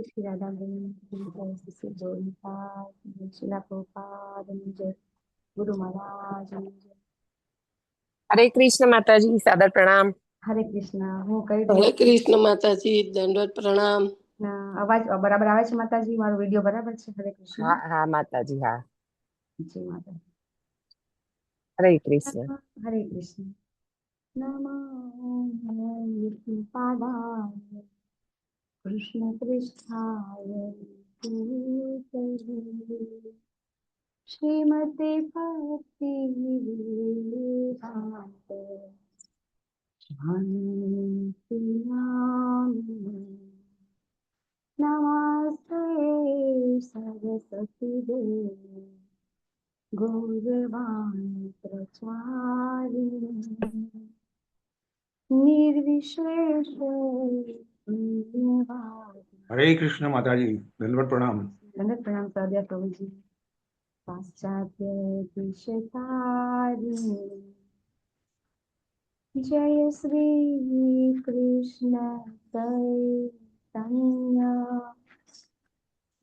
श्री राधा से जोड़ता शिला प्रभुपाद जय गुरु महाराज जय। हरे कृष्ण माताजी, सादर प्रणाम। हरे कृष्ण। હું કહી હરે રહી કૃષ્ણ માતાજી, દંડવત પ્રણામ. અવાજ બરાબર આવે છે માતાજી? મારો વિડિયો બરાબર છે? હરે કૃષ્ણ. हाँ हाँ माताजी, हाँ। જી માતાજી. हरे कृष्ण। હરે કૃષ્ણ. નમઃ વિષ્ણુપાદાય કૃષ્ણ પૃષ્ઠાય ભૂતલે श्रीमते भक्ति वेदांत स्वामी नमस्ते सरस्वती देवी गौरवाणी प्रचारिणी निर्विशेष शून्यवादी। हरे कृष्ण माताजी, दंडवत प्रणाम। दंडवत प्रणाम साध्या प्रभु जी। पाश्चात्य दिशतारिणी जय श्री कृष्ण चैतन्य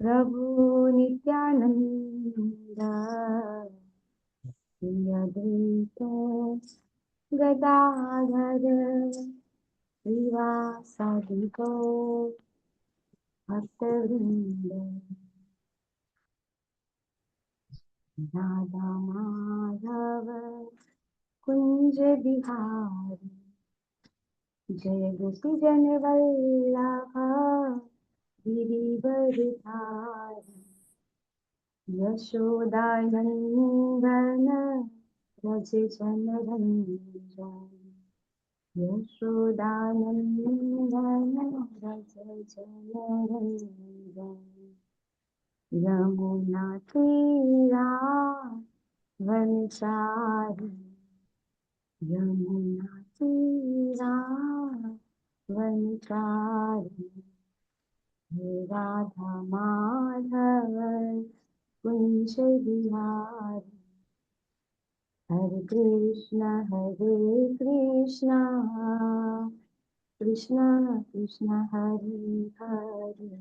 प्रभु नित्यानंद अद्वैत गदाधर श्रीवासादि गौर भक्तवृंद राधा माधव कुंज बिहारी जय गोपी जन वल्लभ गिरिवरधारी यशोदानंदन व्रज जनरंजन यशोदानंदन व्रज जनरंजन यमुना तीरा वनचारी यमुना तीरा वनचारी हे राधा माधव कुंज बिहारी हरे कृष्ण कृष्ण कृष्ण हरे हरे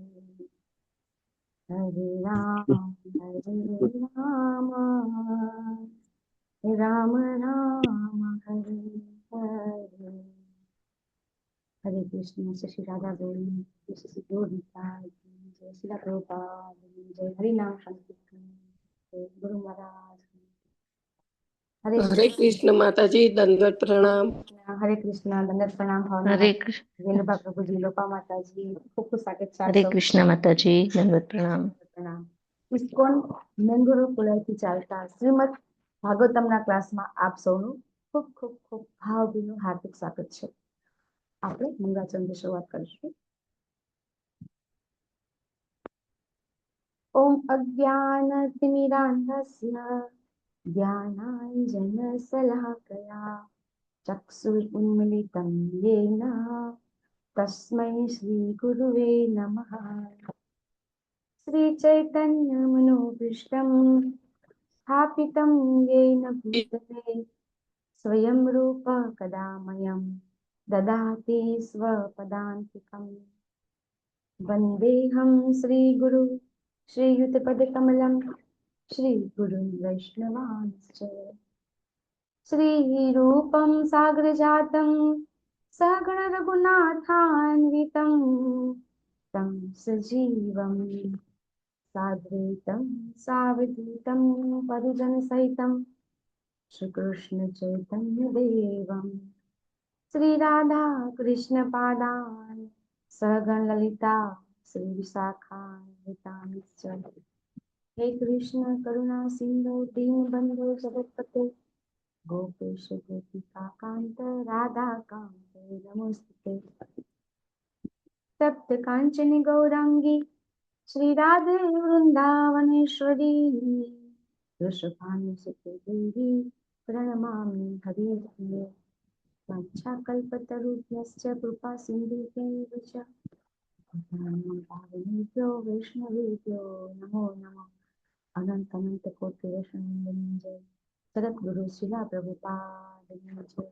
हरे राम राम राम हरे हरे। हरे कृष्ण। श्री राधा गौरी श्री गोविंदा जय श्री प्रभुपाद जय। हरि नाम संकीर्तन जय गुरु महाराज। હરે કૃષ્ણ માતાજી, દંડવત પ્રણામ. हरे कृष्ण। दंडवत प्रणाम भावना। हरे कृष्ण। वेणुभा प्रभु जी, लोपा माता जी, खूब खूब स्वागत છે। हरे कृष्ण माताजी, दंडवत प्रणाम। प्रणाम। ઇસ્કોન મેંગુરુ કુલરથી ચાલતા શ્રીમદ ભાગવતમના ક્લાસમાં આપ સૌનું ખૂબ ખૂબ ખૂબ ભાવભીનું હાર્દિક સ્વાગત છે। આપણે મંગળાચરણથી શરૂઆત કરીશું। ओम अज्ञानतिमिरान्धस्य ज्ञानाञ्जनशलाकया चक्षुरुन्मिलितं येन तस्मै श्रीगुरुवे नमः। श्रीचैतन्यमनोभीष्टं स्थापितं येन भूतले स्वयं रूप कदा मह्यं ददाति स्वपदान्तिकम्। वन्देऽहं श्रीगुरु श्रीयुतपदकमलं श्रीगुरुं वैष्णवांश्च श्रीरूपं सागरजातं सहगण रघुनाथान्वितं तं सजीवं साद्वैतं सावधूतं परिजनसहितं श्रीकृष्ण चैतन्यदेवं श्रीराधा कृष्णपादान् सहगण ललिता श्री विशाखान्वितांश्च। हे कृष्ण करुणा सिंधु दीनबंधु जगत्पते गोपेश गोपिका कांत राधा कांत नमोस्तुते। तप्त कांचन गौरांगी श्री राधे वृंदावनेश्वरी वृषभानुसुते देवी प्रणमामि हरिप्रिये। वाञ्छाकल्पतरुभ्यश्च कृपा सिन्धुभ्यैव च पावनेभ्यो वैष्णवेभ्यो नमो नमः। अनंत अनंत कोटि वैष्णववृंद जय। जगद्गुरु श्रीला प्रभुपाद जय।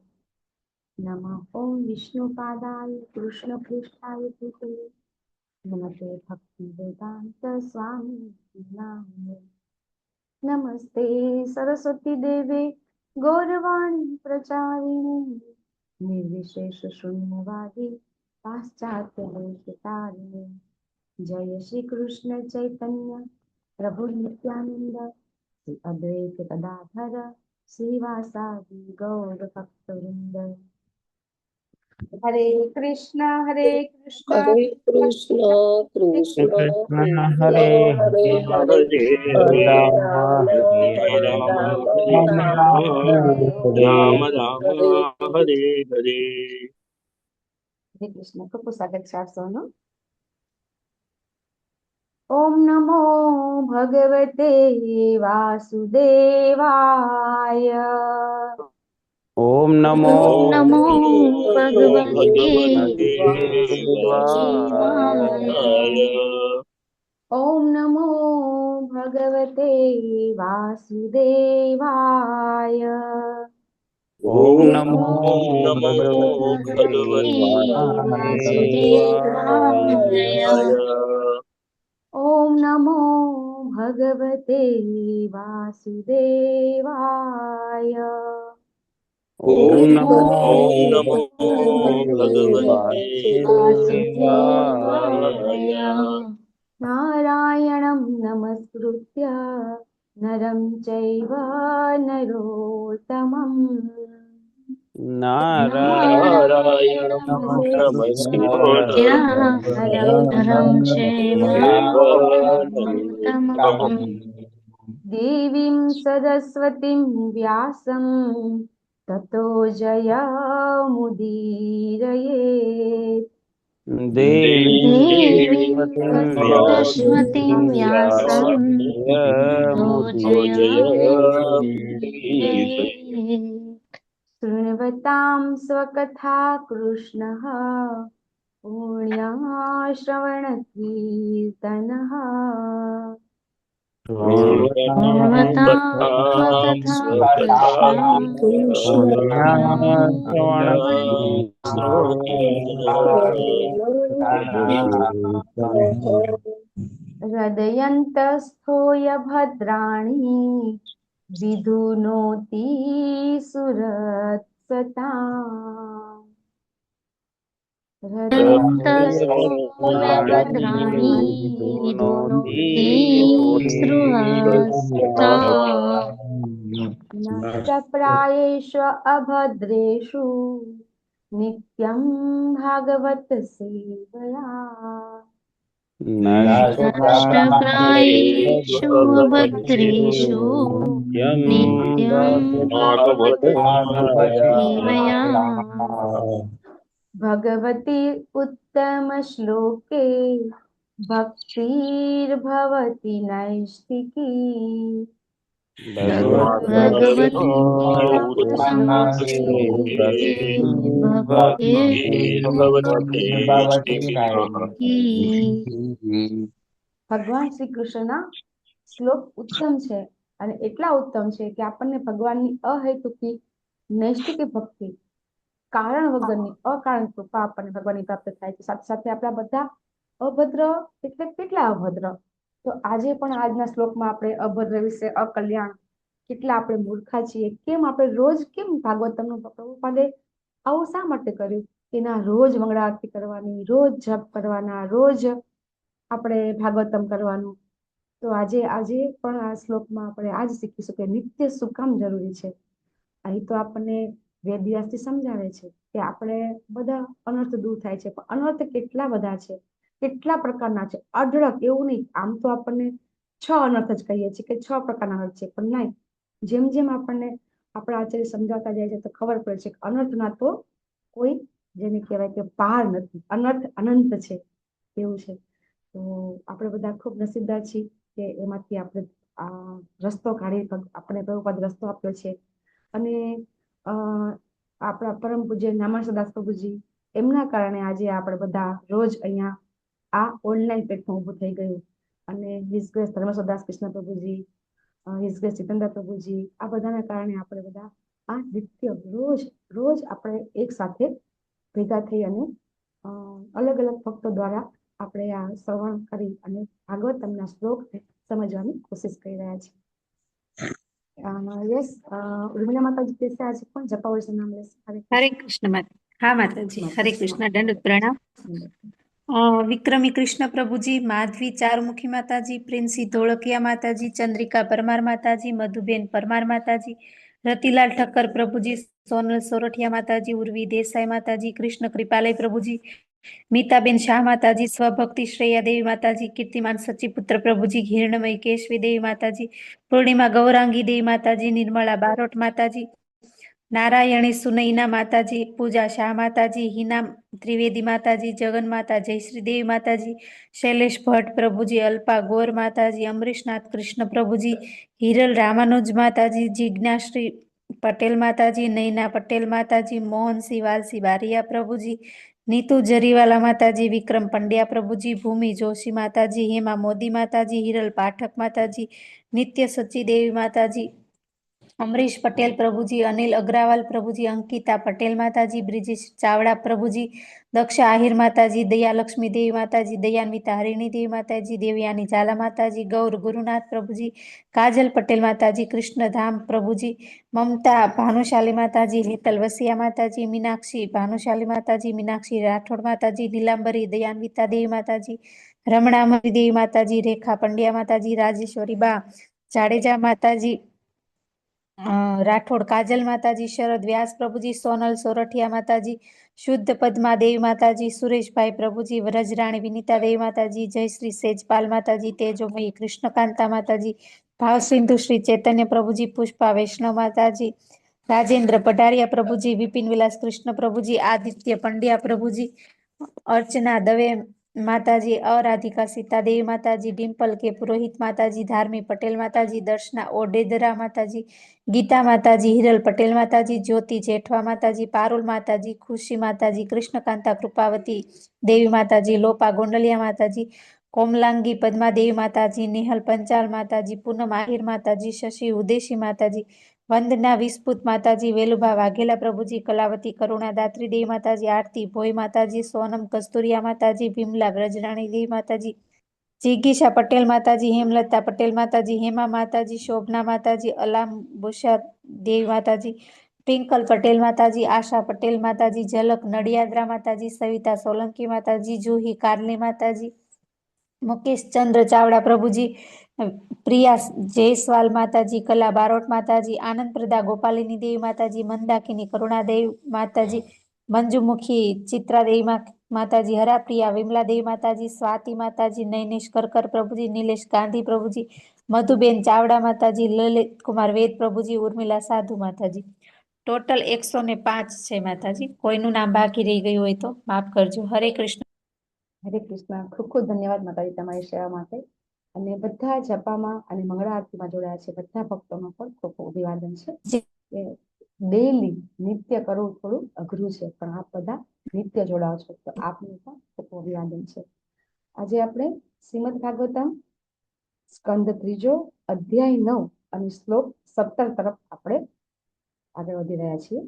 नमः ओम विष्णुपादाय कृष्णपृष्ठाय भूतले નમસ્તે ભક્તિ વેદાંત સ્વામી નારાયણ. નમસ્તે સરસ્વતી દેવે ગૌરવાણી પ્રચારિણી નિર્વિશેષ શૂન્યવાદી પાશ્ચાત્ય દેશતારિણી. જય શ્રી કૃષ્ણ ચૈતન્ય પ્રભુ નિત્યાનંદ શ્રી અદ્વૈત ગદાધર શ્રીવાસાદિ ગૌર ભક્તવૃંદ. હરે કૃષ્ણ હરે કૃષ્ણ કૃષ્ણ કૃષ્ણ હરે હરે હરે હરે હરે હરે રામ રામ હરે હરે રામ રામ રામ રામ રામ રામ હરે હરે હરે. હરે કૃષ્ણ. ખૂબ સ્વાગત છે આપ સૌનું. ઓમ નમો ભગવતે વાસુદેવાય. ઓમ નમો ઓમ નમો ભગવતે દેવાય. ઓમ નમો ભગવતે વાસુદેવાય. ઓમ નમો ભગવતે વાસુદેવાય. ઓમ નમો ભગવતે વાસુદેવાય. ઓમ નમો ભગવતે વાસુદેવાય. નારાયણં નમસ્કૃત્ય નરં ચૈવ નરોત્તમં. નારાયણ નમસ્કૃત્ય નરં ચૈવ નરોત્તમં. દેવીં સરસ્વતીં વ્યાસં તતો જયમુદીરયેत्. દેવીં સરસ્વતીં વ્યાસં તતો જયમુદીરયેत्. શૃण्वतां स्वकथा कृष्णः पुण्याश्रवणकीर्तनः. गुणवतां स्वकथा हृदयन्तस्थोय भद्राणि विधुनोति सुरत्सताम्. हृदयन्तस्थोय भद्राणि विधुनोति सृहस्ताम्. नष्टप्रायेषु अभद्रेषु नित्यं भागवत सेवया. नष्टप्रायेषु अभद्रेषु नित्यं भागवतसेवया. भगवती उत्तमश्लोके भक्तिर्भवति नैष्ठिकी. भगवती ભગવાન શ્રી કૃષ્ણના શ્લોક ઉત્તમ છે અને એટલા ઉત્તમ છે કે આપણને ભગવાનની અહેતુકી નૈષ્ઠિક ભક્તિ, કારણ વગરની અકારણ કૃપા આપણને ભગવાનની પ્રાપ્ત થાય છે. સાથે સાથે આપણા બધા અભદ્ર એટલે કેટલા અભદ્ર, તો આજે પણ આજના શ્લોકમાં આપણે અભદ્ર વિશે, અકલ્યાણ, કેટલા આપણે મૂર્ખા છીએ, કેમ આપણે રોજ કેમ ભાગવતમનું પ્રભુપાદે આવું શા માટે કર્યું કે ના રોજ મંગળા આરતી કરવાની, રોજ જપ કરવાના, રોજ આપણે ભાગવતમ કરવાનું. તો આજે પણ આ શ્લોકમાં આપણે આજ શીખીશું કે નિત્ય શું કામ જરૂરી છે. અહીં તો આપણને વેદવ્યાસથી સમજાવે છે કે આપણે બધા અનર્થ દૂર થાય છે, પણ અનર્થ કેટલા બધા છે, કેટલા પ્રકારના છે, અઢળક. એવું નહીં, આમ તો આપણને 6 અનર્થ જ કહીએ છીએ કે 6 પ્રકારના અનર્થ છે, પણ નહીં, જેમ જેમ આપણને આપણા આચાર્ય સમજાવતા જાય છે તો ખબર પડે છે કે અનર્થના તો કોઈ, જેને કહેવાય કે પાર નથી, અનર્થ અનંત છે, એવું છે. તો આપણે બધા ખૂબ નસીબદાર છીએ કે એમાંથી આપણે આ રસ્તો કાઢી, આપણે પ્રભુપાદ રસ્તો આપ્યો છે. અને આપણા પરમ પૂજ્ય નામાસદાસ પ્રભુજી, એમના કારણે આજે આપણે બધા રોજ અહીંયા આ ઓનલાઈન પ્લેટફોર્મ ઊભું થઈ ગયું. અને હિઝ ગ્રેસ ધર્મસદાસ કૃષ્ણ પ્રભુજી, હિઝ ગ્રેસ જીતેન્દ્ર પ્રભુજી, આ બધાના કારણે આપણે બધા આ નિત્ય રોજ આપણે એક સાથે ભેગા થઈ અને અલગ અલગ ભક્તો દ્વારા આપણે આ શ્રવણ કરી અને ભાગવતમના શ્લોકને સમજવાની કોશિશ કરી રહ્યા છીએ. યસ, ઉર્મિલા માતાજી દેશે આજે પણ જપા વર્ષ નામ લેશે. હરે કૃષ્ણ માતા. હા માતાજી, હરે કૃષ્ણ, દંડવત પ્રણામ. વિક્રમી કૃષ્ણ પ્રભુજી, માધવી ચારુમુખી માતાજી, પ્રિન્સી ધોળકિયા માતાજી, ચંદ્રિકા પરમાર માતાજી, મધુબેન પરમાર માતાજી, રતિલાલ ઠક્કર પ્રભુજી, સોનલ સોરઠિયા માતાજી, ઉર્વી દેસાઈ માતાજી, કૃષ્ણ કૃપાલય પ્રભુજી, મીતાબેન શાહ માતાજી, સ્વભક્તિ શ્રેયા દેવી માતાજી, કીર્તિમાન સચીપુત્ર પ્રભુજી, હિરણમય કેશવી દેવી માતાજી, પૂર્ણિમા ગૌરાંગી દેવી માતાજી, નિર્મળા બારોટ માતાજી, નારાયણી સુનૈના માતાજી, પૂજા શાહ માતાજી, હિના ત્રિવેદી માતાજી, જગન માતા જયશ્રી દેવી માતાજી, શૈલેષ ભટ્ટ પ્રભુજી, અલ્પા ગોર માતાજી, અમરીશનાથ કૃષ્ણ પ્રભુજી, હિરલ રામાનુજ માતાજી, જિજ્ઞાશ્રી પટેલ માતાજી, નૈના પટેલ માતાજી, મોહનસિંહ વાલસી બારિયા પ્રભુજી, નીતુ જરીવાલા માતાજી, વિક્રમ પંડ્યા પ્રભુજી, ભૂમિ જોશી માતાજી, હેમા મોદી માતાજી, હિરલ પાઠક માતાજી, નિત્ય સચી દેવી માતાજી, અમરીશ પટેલ પ્રભુજી, અનિલ અગ્રવાલ પ્રભુજી, અંકિતા પટેલ માતાજી, બ્રિજેશ ચાવડા પ્રભુજી, દક્ષા આહિર માતાજી, દયાલક્ષ્મી દેવી માતાજી, દયાન્વિતા હરિણી દેવી માતાજી, દેવયાની ઝાલા માતાજી, ગૌર ગુરુનાથ પ્રભુજી, કાજલ પટેલ માતાજી, કૃષ્ણધામ પ્રભુજી, મમતા ભાનુશાલી માતાજી, હેતલ વસિયા માતાજી, મીનાક્ષી ભાનુશાલી માતાજી, મીનાક્ષી રાઠોડ માતાજી, નીલાંબરી દયાન્વિતા દેવી માતાજી, રમણામરી દેવી માતાજી, રેખા પંડ્યા માતાજી, રાજેશ્વરી બા જાડેજા માતાજી, રાઠોડ કાજલ માતાજી, શરદ વ્યાસ પ્રભુજી, સોનલ સોરઠિયા માતાજી, શુદ્ધ પદ્મા દેવી માતાજી, સુરેશભાઈ પ્રભુજી, વ્રજરાણી વિનીતા દેવી માતાજી, જયશ્રી સેજપાલ માતાજી, તેજોમયી કૃષ્ણકાંતા માતાજી, ભાવસિંધુ શ્રી ચૈતન્ય પ્રભુજી, પુષ્પા વૈષ્ણવ માતાજી, રાજેન્દ્ર પઢારિયા પ્રભુજી, વિપિન વિલાસ કૃષ્ણ પ્રભુજી, આદિત્ય પંડ્યા પ્રભુજી, અર્ચના દવે માતાજી, અરાધિકા સીતાદેવી માતાજી, ડિમ્પલ કે પુરોહિત માતાજી, ધાર્મી પટેલ માતાજી, દર્શના ઓડેદરા માતાજી, ગીતા માતાજી, હિરલ પટેલ માતાજી, જ્યોતિ જેઠવા માતાજી, પારુલ માતાજી, ખુશી માતાજી, કૃષ્ણકાંતા કૃપાવતી દેવી માતાજી, લોપા ગોંડલિયા માતાજી, કોમલાંગી પદ્માદેવી માતાજી, નિહલ પંચાલ માતાજી, પૂનમ આહિર માતાજી, શશી ઉદેશી માતાજી, વંદના વિસ્પુત માતાજી, વેલુભા વાઘેલા પ્રભુજી, કલાવતી કરુણાદાત્રી દેવી માતાજી, આરતી ભોઈ માતાજી, સોનમ કસ્તુરિયા માતાજી, ભીમલા વ્રજરાણી દેવી માતાજી, જિગીશા પટેલ માતાજી, હેમલતા પટેલ માતાજી, હેમા માતાજી, શોભના માતાજી, અલામ બુશા દેવી માતાજી, ટ્વિંકલ પટેલ માતાજી, આશા પટેલ માતાજી, ઝલક નડિયાદરા માતાજી, સવિતા સોલંકી માતાજી, જુહી કારલી માતાજી, મુકેશ ચંદ્ર ચાવડા પ્રભુજી, પ્રિયા જયસ્વાલ માતાજી, કલા બારોટ માતાજી, આનંદપ્રદા ગોપાલિની દેવી માતાજી, મંદાકિની કરુણાદેવી માતાજી, મંજુમુખી ચિત્રાદેવી માતાજી, હરાપ્રિયા વિમલા દેવી માતાજી, સ્વાતિ માતાજી, નૈનેશ કરકર પ્રભુજી, નિલેશ ગાંધી પ્રભુજી, મધુબેન ચાવડા માતાજી, લલિત કુમાર વેદ પ્રભુજી, ઉર્મિલા સાધુ માતાજી. ટોટલ 105 છે માતાજી. કોઈનું નામ બાકી રહી ગયું હોય તો માફ કરજો. હરે કૃષ્ણ. હરે કૃષ્ણ. ખૂબ ખૂબ ધન્યવાદ માતાજી તમારી સેવા માટે. અને બધા જપામાં અને મંગળા આરતીમાં જોડાયા છે બધા ભક્તોનો પણ ખૂબ ખૂબ અભિવાદન છે. ડેઈલી નિત્ય કરવું થોડું અઘરું છે, પણ આપ બધા નિત્ય જોડાઓ છો તો આપનું પણ ખૂબ અભિવાદન છે. આજે આપણે શ્રીમદ ભાગવતમ સ્કંદ 3 અધ્યાય 9 અને શ્લોક 17 તરફ આપણે આગળ વધી રહ્યા છીએ.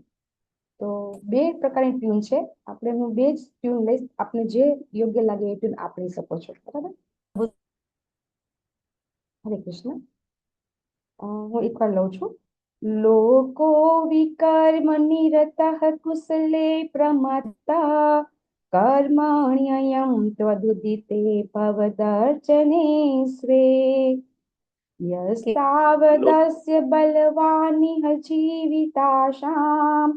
તો બે પ્રકારની ટ્યુન છે. આપણે હું બે જ ટ્યુન લઈશ, આપને જે યોગ્ય લાગે એ ટ્યુન આપ લઈ શકો છો. બરાબર? હરે કૃષ્ણ. હું એકવાર લઉં છું. લોકો વિકર્મ નિરતઃ કુશલે પ્રમત્તા કર્મણ્યયં ત્વદુદિતે ભવદર્ચને સ્વે યસ્તાવદસ્ય બલવાનિહ જીવિતાશામ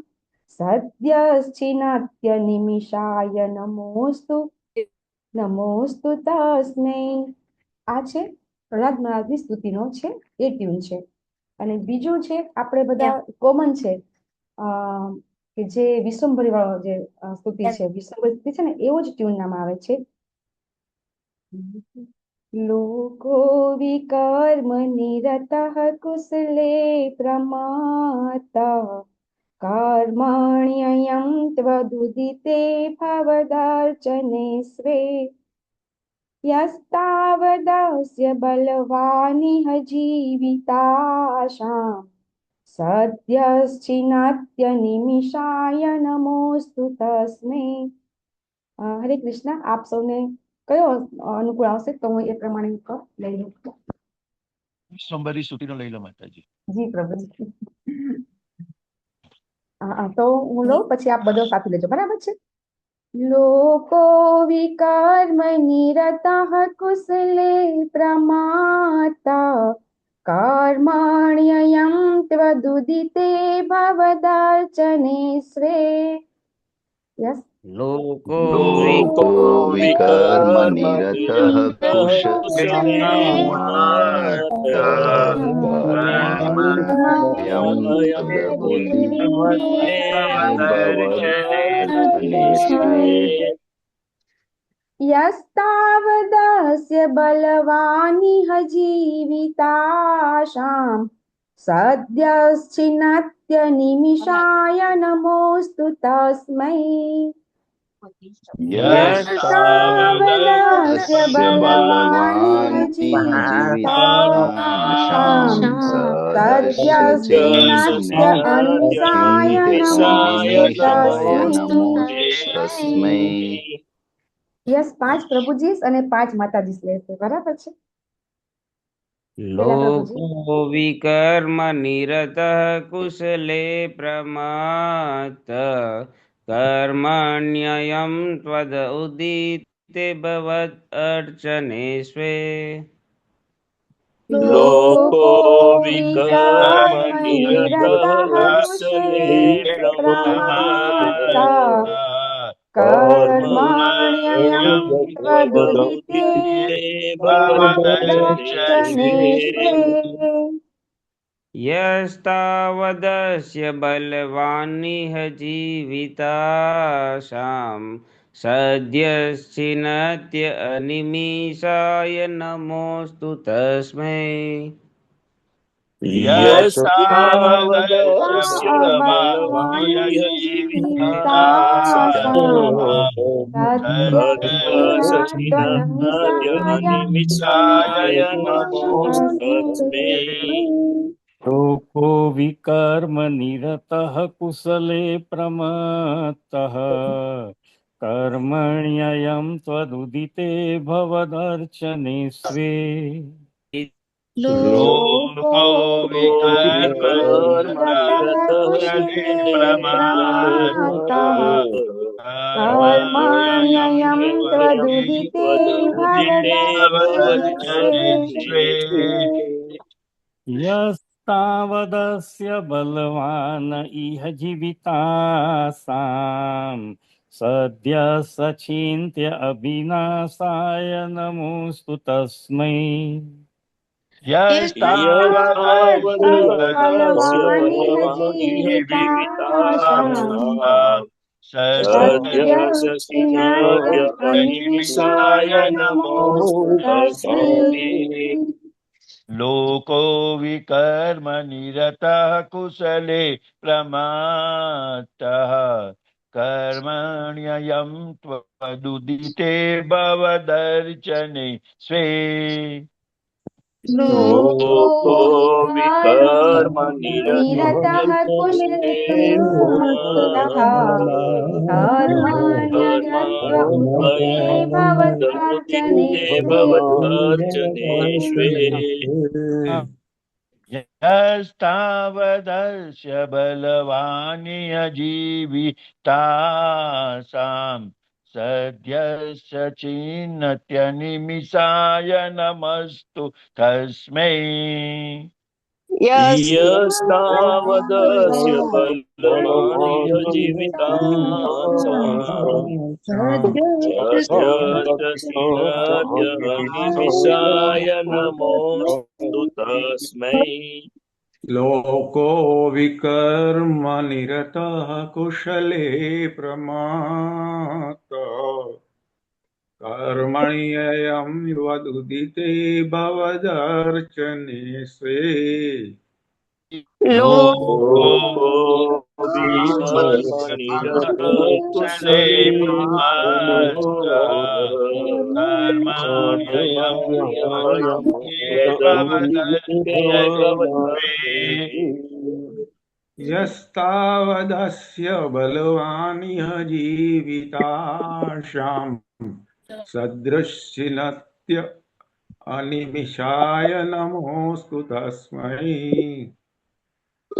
સદ્યશ્ચિનત્ય નિમિષાય નમોસ્તુ તસ્મૈ. આ છે પ્રહલાદ મહારાજની સ્તુતિનો છે, એ ટ્યુન છે. અને બીજું છે આપણે બધા કોમન છે કે જે વિશ્વંભરી વાળો જે સ્તુતિ છે, વિશ્વંભરી સ્તુતિ છે ને, એવો જ ટ્યુન નામ આવે છે. લોકો વિકર્મ નિરતઃ કુશલે પ્રમત્તા કર્મણ્યયં ત્વદુદિતે ભવદર્ચને સ્વે યસ્તાવદસ્ય બલવાનિહ જીવિતાશામ સદ્યશ્ચિનત્ય નિમિષાય નમોસ્તુ તસ્મૈ. હરે કૃષ્ણ. આપ સૌને કયો અનુકૂળ આવશે તો હું એ પ્રમાણે લઈ લઉં. વિશ્વંભરી સુધીનો લઈ લો માતાજી. જી પ્રભુજી. તો હું લઉં પછી આપ બધો સાથે લેજો, બરાબર છે. લોકો વિકર્મ નિરતઃ કુશલે પ્રમાતા કર્મણ્યયં ત્વદુદિતે ભવદાર્ચને સ્વે. યસ. લોકો વિકર્મ નિરતઃ કુશલે યસ્તાવદસ્ય બલવાનિહ જીવિતાશામ સદ્યશ્ચિનત્ય નિમિષાય નમોસ્તુ તસ્મૈ. યસ્તાવદસ્ય બલવાનિહ જીવિતાશામ સદ્યશ્ચિનત્ય અનિશાય નમોસ્તુ તસ્મૈ. યસ 5 પ્રભુજી અને 5 માતાજી લેશે, બરાબર છે. લોકો વિકર્મ નિરતઃ કુશલે પ્રમાત કર્મણ્યયં ત્વદ ઉદિતે ભવદ અર્ચને સ્વે. લોકો વિકર્મ નિરતઃ કુશલે પ્રમાતા કર્મણ્યયં ત્વદુદિતે ભવદર્ચને સ્વે. યસ્તાવદસ્ય બલવાનિહ જીવિતાશામ સદ્યશ્ચિનત્ય અનિમિષાય નમોસ્તુ તસ્મૈ. યસ્તાવદસ્ય બલવાનિહ જીવિતાશામ સદ્યશ્ચિનત્ય અનિમિષાય નમોસ્તસ્મૈ. લોકો વિકર્મ નિરતઃ કુશલે પ્રમત્તઃ કર્મણ્યયં ત્વદુદિતે ભવદર્ચને સ્વે. લોકો વિકર્મ નિરતઃ કુશલે પ્રમાતા કર્મણ્યયં ત્વદુદિતે ભવદર્ચને સ્વે. યસ્તાવદસ્ય બલવાન ઇહ જીવિતાસામ સદ્ય સચિંત્ય અભિનાશાય નમોસ્તુ તસ્મૈ. યસ્તાવદસ્ય બલવાનિહ જીવિતાશામ સદ્યશ્ચિનત્ય અનિમિષાય નમોસ્તુ તસ્મૈ. લોકો વિકર્મ નિરતઃ કુશલે પ્રમાતઃ કર્મણ્યયં ત્વદુદિતે ભવદર્ચને સ્વે. લોકો વિકર્મ નિરતઃ કુશલે ભવદર્ચને સ્વે. યસ્તાવદસ્ય બલવાનિહ જીવિતાસામ સદ્યશ્ચિનત્ય નિમિષાય નમસ્તુ તસ્મૈ. યસ્તાવદસ્ય બલવાનિહ જીવિતાસામ સદ્યશ્ચિનત્ય અનિમિષાય નમોસ્તુ તસ્મૈ. લોકો વિકર્મ નિરતઃ કુશલે પ્રમાતા કર્મણ્યયં વદુદિતે ભવદર્ચને સ્વે. લોકો વિકર્મ નિરતઃ કુશલે પ્રમાતા કર્મણ્યયં વદુદિતે ભવદર્ચને. યસ્તાવદસ્ય બલવાનિહ જીવિતાશામ सदृशिनत्य अनिमिषाय नमोऽस्तु तस्मै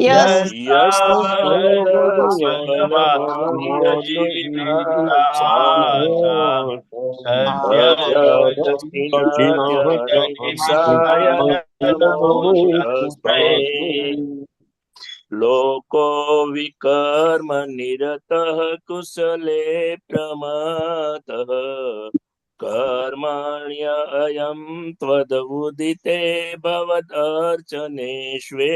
यस्तावदस्य बलवानिह जीवितासाम् सद्यस्तिनात्यनिमिषाय नमोऽस्तु तस्मै लोको विकर्मनिरतः कुशले प्रमातः कर्मण्ययं त्वदुदिते भवदर्चनेष्वे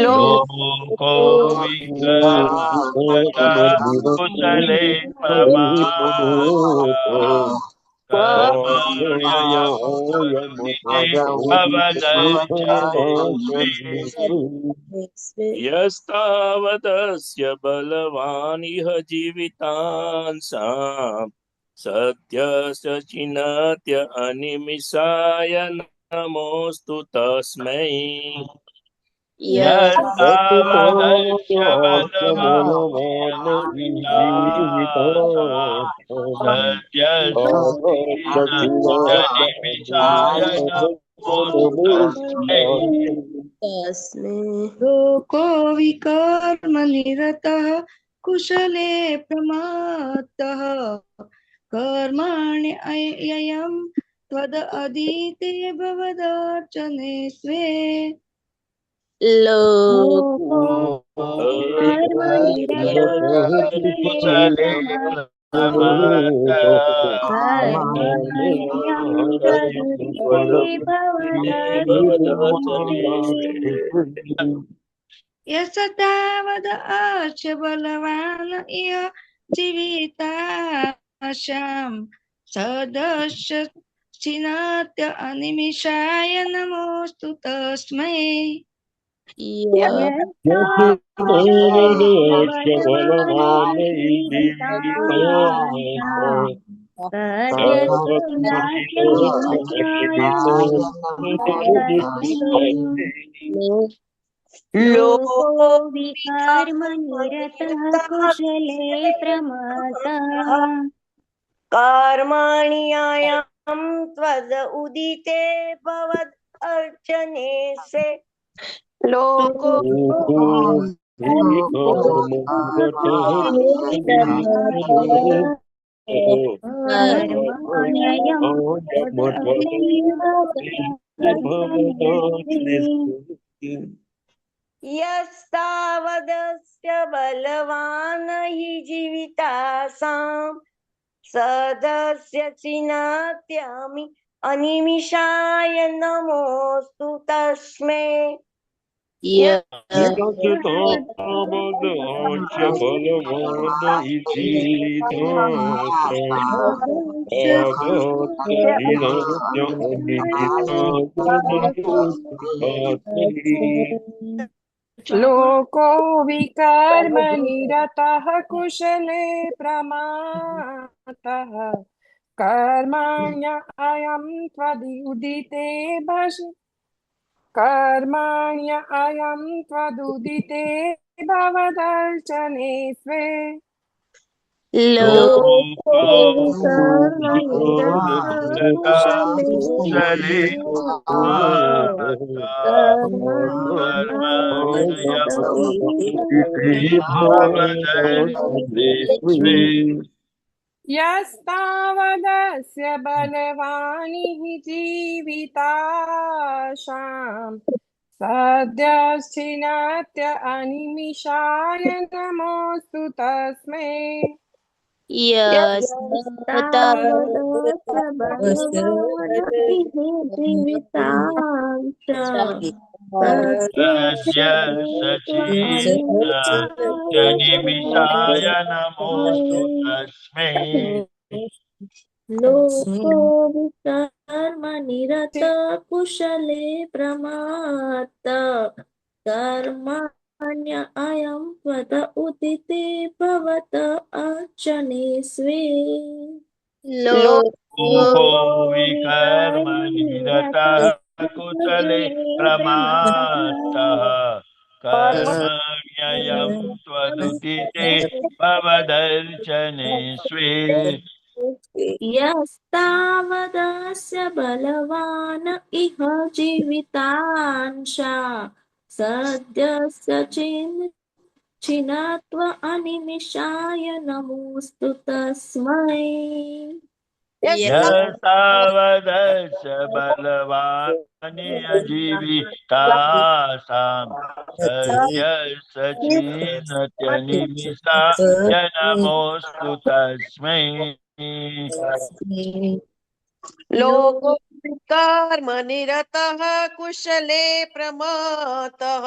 लोको विकर्मनिरतः कुशले प्रमातः कर्मण्ययं त्वदुदिते भवदर्चनेष्वे यस्तावदस्य बलवान् इह जीवितांसाम् सत्यस्य चिनत्य अनिमिषाय नमोऽस्तु तस्मै यस्तावदस्य बलवान् जीवितासाम् सत्यस्तिनात्यनिमिषाय नमोऽस्तु तस्मै लोको विकर्मनिरतः कुशले प्रमातः कर्मण्ययं त्वदधीते भवदर्चने स्वे लोको कुशले प्रमातः यस्तावद अर्च बलवान् इह जीविताशाम् सदस्य चिनात्य अनिमिषाय नमोऽस्तु तस्मै लोको विकर्मनिरतः कुशले प्रमातः कर्मण्ययं त्वदुदिते भवदर्चने स्वे लोको यस्तावदस्य बलवान् हि जीवितासाम् सदस्य चिनात्यामि अनिमिषाय नमोऽस्तु तस्मै लोको विकर्मनिरतः कुशले प्रमातः कर्मण्ययं त्वदुदिते भवदर्चने स्वे लोको कुशले यस्तावदस्य बलवान् हि जीविताशाम् सद्यश्चिनत्य अनिमिषाय नमोऽस्तु तस्मै निमिषाय नमोऽस्तु तस्मै लोको विकर्मनिरतः कुशले प्रमातः कर्मण्ययं त्वदुदिते भवदर्चने स्वे लोको विकर्मनिरतः कुशले प्रमातः कर्मण्ययं त्वदुदिते भवदर्चने स्वे यस्तावदस्य बलवान इह जीवितांशा सद्यस्य छिन्नत्व अनिमिषाय नमोऽस्तु तस्मै। यतावदस्य बलवानियजीवितासां सद्यस्सचिन्त्यनिमिषाय नमोऽस्तु तस्मै। लोको कर्म निरतः कुशले प्रमतः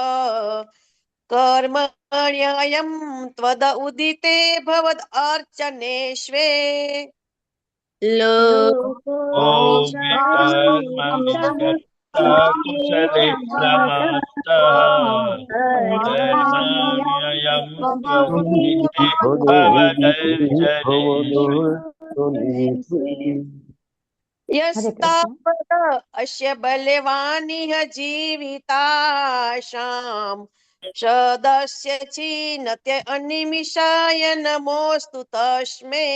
कर्मण्ययं त्वद उदिते भवद अर्चनेष्वे लोको कुशले प्रमतः कर्मण्ययं त्वदुदिते भवदर्चनेष्वे। यस्तावद अस्य बलवानिह जीविताशां शदस्य चिनत्य अनिमिषाय नमोऽस्तु तस्मै।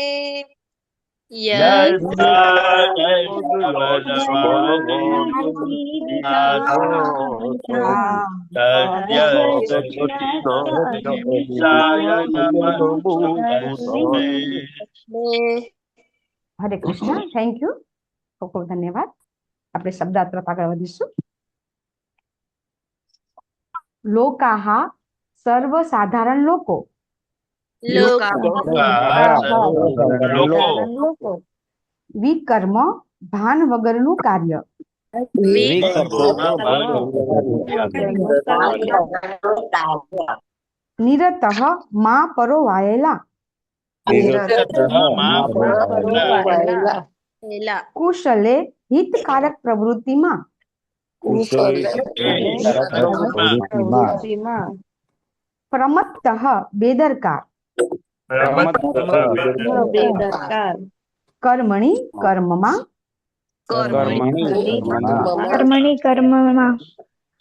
હરે કૃષ્ણ. Thank you. ખૂબ ખૂબ ધન્યવાદ. આપણે શબ્દાર્થ તરફ આગળ વધીશું. લોકાહા સર્વસાધારણ લોકો. વિકર્મ ભાન વગરનું કાર્ય. નિરતઃ માં પરોવાયેલા. કુશલે હિતકારક પ્રવૃત્તિમાં. પ્રમત્તઃ બેદરકાર. કર્મણી કર્મમાં.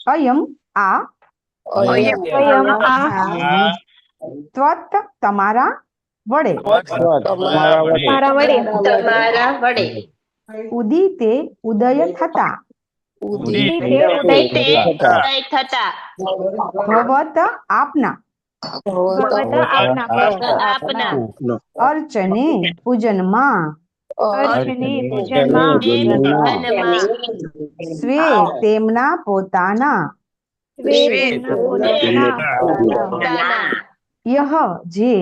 અયમ આ. ત્વત તમારા વડે. ઉદિતે ઉદય થતા. ભવત આપના. અર્ચને પૂજનમાં. સ્વે તેમના પોતાના. યહ જે.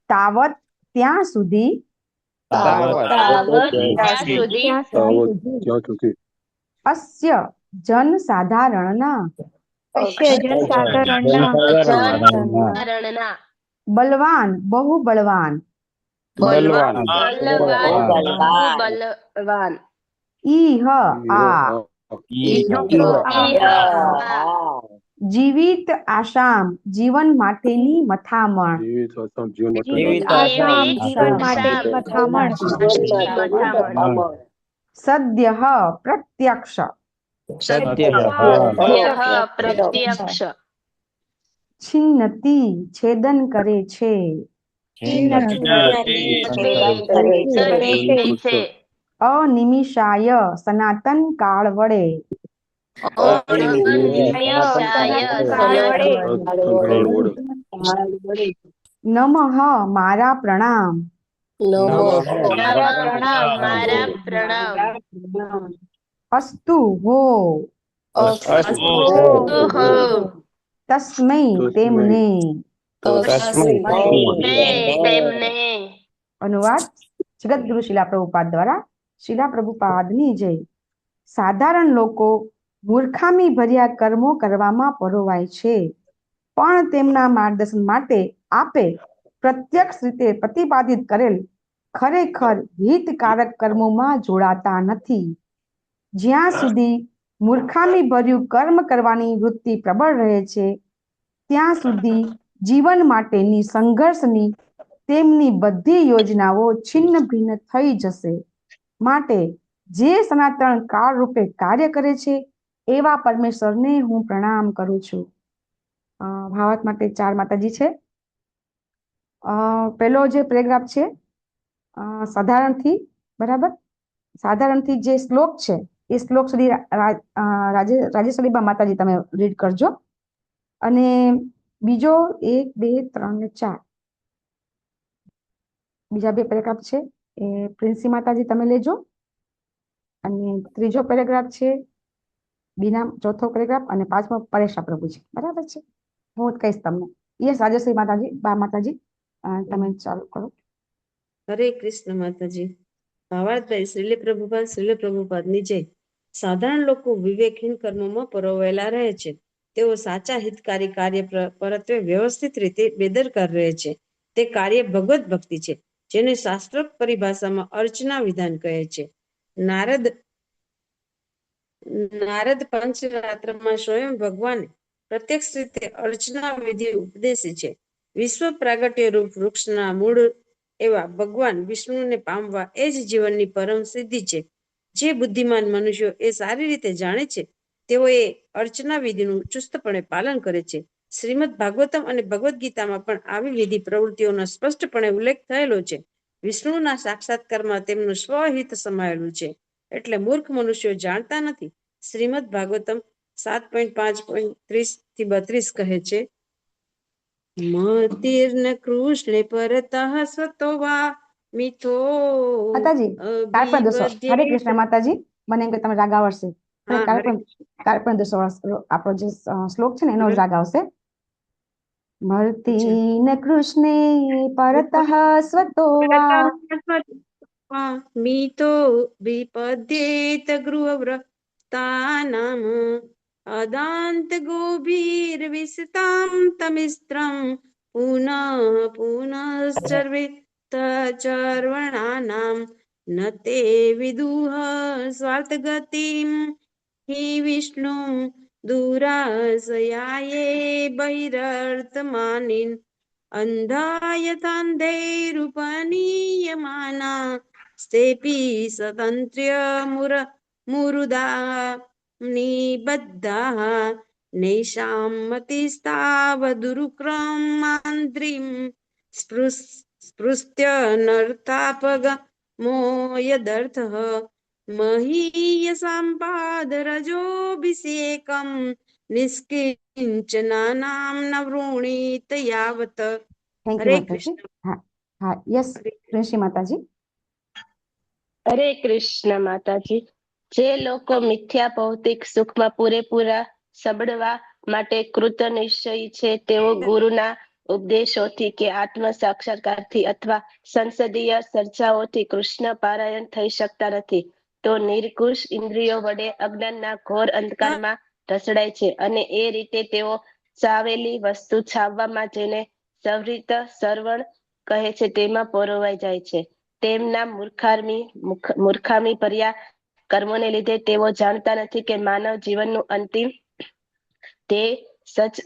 તાવત ત્યાં સુધી. અસ્ય જન સાધારણના. બલવાન બહુ બળવાન. ઈહ આ. જીવિત આશામ જીવન માટેની મથામણ. સદ્યઃ પ્રત્યક્ષ. છિન્નતિ છેદન કરે છે. અનિમિષાય સનાતન કાળ વડે. નમઃ મારા પ્રણામ. અસ્તુ હો. તસ્મૈ તેમને. અનુવાદ જગતગુરુ શિલા પ્રભુપાદ દ્વારા. શિલા પ્રભુપાદની જય. સાધારણ લોકો મૂર્ખામી ભર્યા કર્મો કરવામાં પરોવાય છે, પણ તેમના માર્ગદર્શન માટે આપે પ્રત્યક્ષ રીતે પ્રતિપાદિત કરેલ ખરેખર હિતકારક કર્મોમાં જોડાતા નથી. જ્યાં સુધી મૂર્ખામી ભર્યું કર્મ કરવાની વૃત્તિ પ્રબળ રહે છે, ત્યાં સુધી જીવન માટેની સંઘર્ષની તેમની બધી યોજનાઓ છિન્ન ભિન્ન થઈ જશે. માટે જે સનાતન કાળ રૂપે કાર્ય કરે છે એવા પરમેશ્વરને હું પ્રણામ કરું છું. ભાવાર્થ માટે 4 માતાજી છે. પહેલો જે પેરેગ્રાફ છે સાધારણથી, બરાબર, સાધારણથી જે શ્લોક છે એ શ્લોક સુધી રાજેશ્વરીબા માતાજી તમે રીડ કરજો. અને બીજો 1, 2, 3 ને 4 બીજા 2 પેરેગ્રાફ છે એ પ્રિન્સી માતાજી તમે લેજો. અને ત્રીજો પેરેગ્રાફ છે બીના, ચોથો પેરેગ્રાફ, અને 5મો પરેશા પ્રભુજી. બરાબર છે, હું કહીશ તમને. યસ રાજેશ્વરી માતાજી, બા માતાજી તમે ચાલુ કરો. હરે કૃષ્ણ માતાજી. ભાવાર્થભાઈ શ્રીલ પ્રભુપાદની જય. સાધારણ લોકો વિવેકહીન કર્મોમાં પરોવાયેલા રહે છે. તેઓ સાચા હિતકારી કાર્ય પરત્વે વ્યવસ્થિત રીતે બેદરકાર રહે છે. તે કાર્ય ભગવત ભક્તિ છે, જેને શાસ્ત્રોક્ત પરિભાષામાં અર્ચના વિધાન કહે છે. નારદ પંચરાત્રમાં સ્વયં ભગવાને પ્રત્યક્ષ રીતે અર્ચના વિધિ ઉપદેશી છે. વિશ્વ પ્રાગટ્ય રૂપ વૃક્ષના મૂળ એવા ભગવાન વિષ્ણુને પામવા એ જ જીવનની પરમ સિદ્ધિ છે. જે બુદ્ધિમાન મનુષ્યો એ સારી રીતે જાણે છે, તેઓ એ અર્ચના વિધિનું ચુસ્તપણે પાલન કરે છે. શ્રીમદ ભાગવતમ અને ભગવદ્ ગીતામાં પણ આવી વિધિ પ્રવૃત્તિઓનો સ્પષ્ટપણે ઉલ્લેખ થયેલો છે. વિષ્ણુના સાક્ષાત્કારમાં તેમનું સ્વહિત સમાયેલું છે, એટલે મૂર્ખ મનુષ્યો જાણતા નથી. શ્રીમદ ભાગવતમ 7.5.30-32 કહે છે, મતિર્ન કૃષ્ણે પરતઃ સ્વતો વા મિથો માતાજી કારપણ દોષો. હરે કૃષ્ણ માતાજી, મને એમ કે તમે રાગ આવડશે. કારપણ દોષો આપણો જે શ્લોક છે ને એનો રાગ આવશે. મર્તિન કૃષ્ણે પરતઃ સ્વતો વા મિતો વિપદ્યેત ગૃહવ્રતાનામ અદાંત ગોભીર વિસતામ તમિસ્ત્રમ પુનઃ પુનશ્ચર્વે ચર્વણાનામ ન તે વિદુહ સ્વાર્થ ગતિમ હિ વિષ્ણુ દુરાસયાયે બહિરર્થમાનિન અંધાયથાંધૈરુપનીયમાના સ્તેપી સ્વતંત્ર્ય મુરુદા નિબદ્ધાઃ નૈષાં મતિસ્તાવદુરુક્રમાંદ્રિમ સ્પૃષ્ટ્ય નર્તાપગમો યદર્થઃ મહીયસાંપાદ રજોભિષેકમ નિષ્કિંચનાનામ ન વૃણીત યાવત. થેન્ક હરે યુ માતાજી. કૃષ્ણ. હા યસ પ્રિન્સી માતાજી. હરે કૃષ્ણ માતાજી. જે લોકો મિથ્યા ભૌતિક સુખમાં પૂરેપૂરા સબળવા માટે કૃત નિશ્ચયી છે, તેઓ ગુરુના ઉપદેશોથી કે આત્મ સાક્ષાત્કારથી અથવા સંસદીય ચર્ચાઓથી કૃષ્ણ પારાયણ થઈ શકતા નથી. તો નિર્કુશ ઇન્દ્રિયો વડે અજ્ઞાનના ઘોર અંધકારમાં ઢસડાય છે, અને એ રીતે તેઓ ચાવેલી વસ્તુ છાવવામાં, જેને સવૃત સરવણ કહે છે, તેમાં પરોવાઈ જાય છે. તેમના મૂર્ખામી ભર્યા કર્મોને લીધે તેઓ જાણતા નથી કે માનવ જીવનનું અંતિમ તે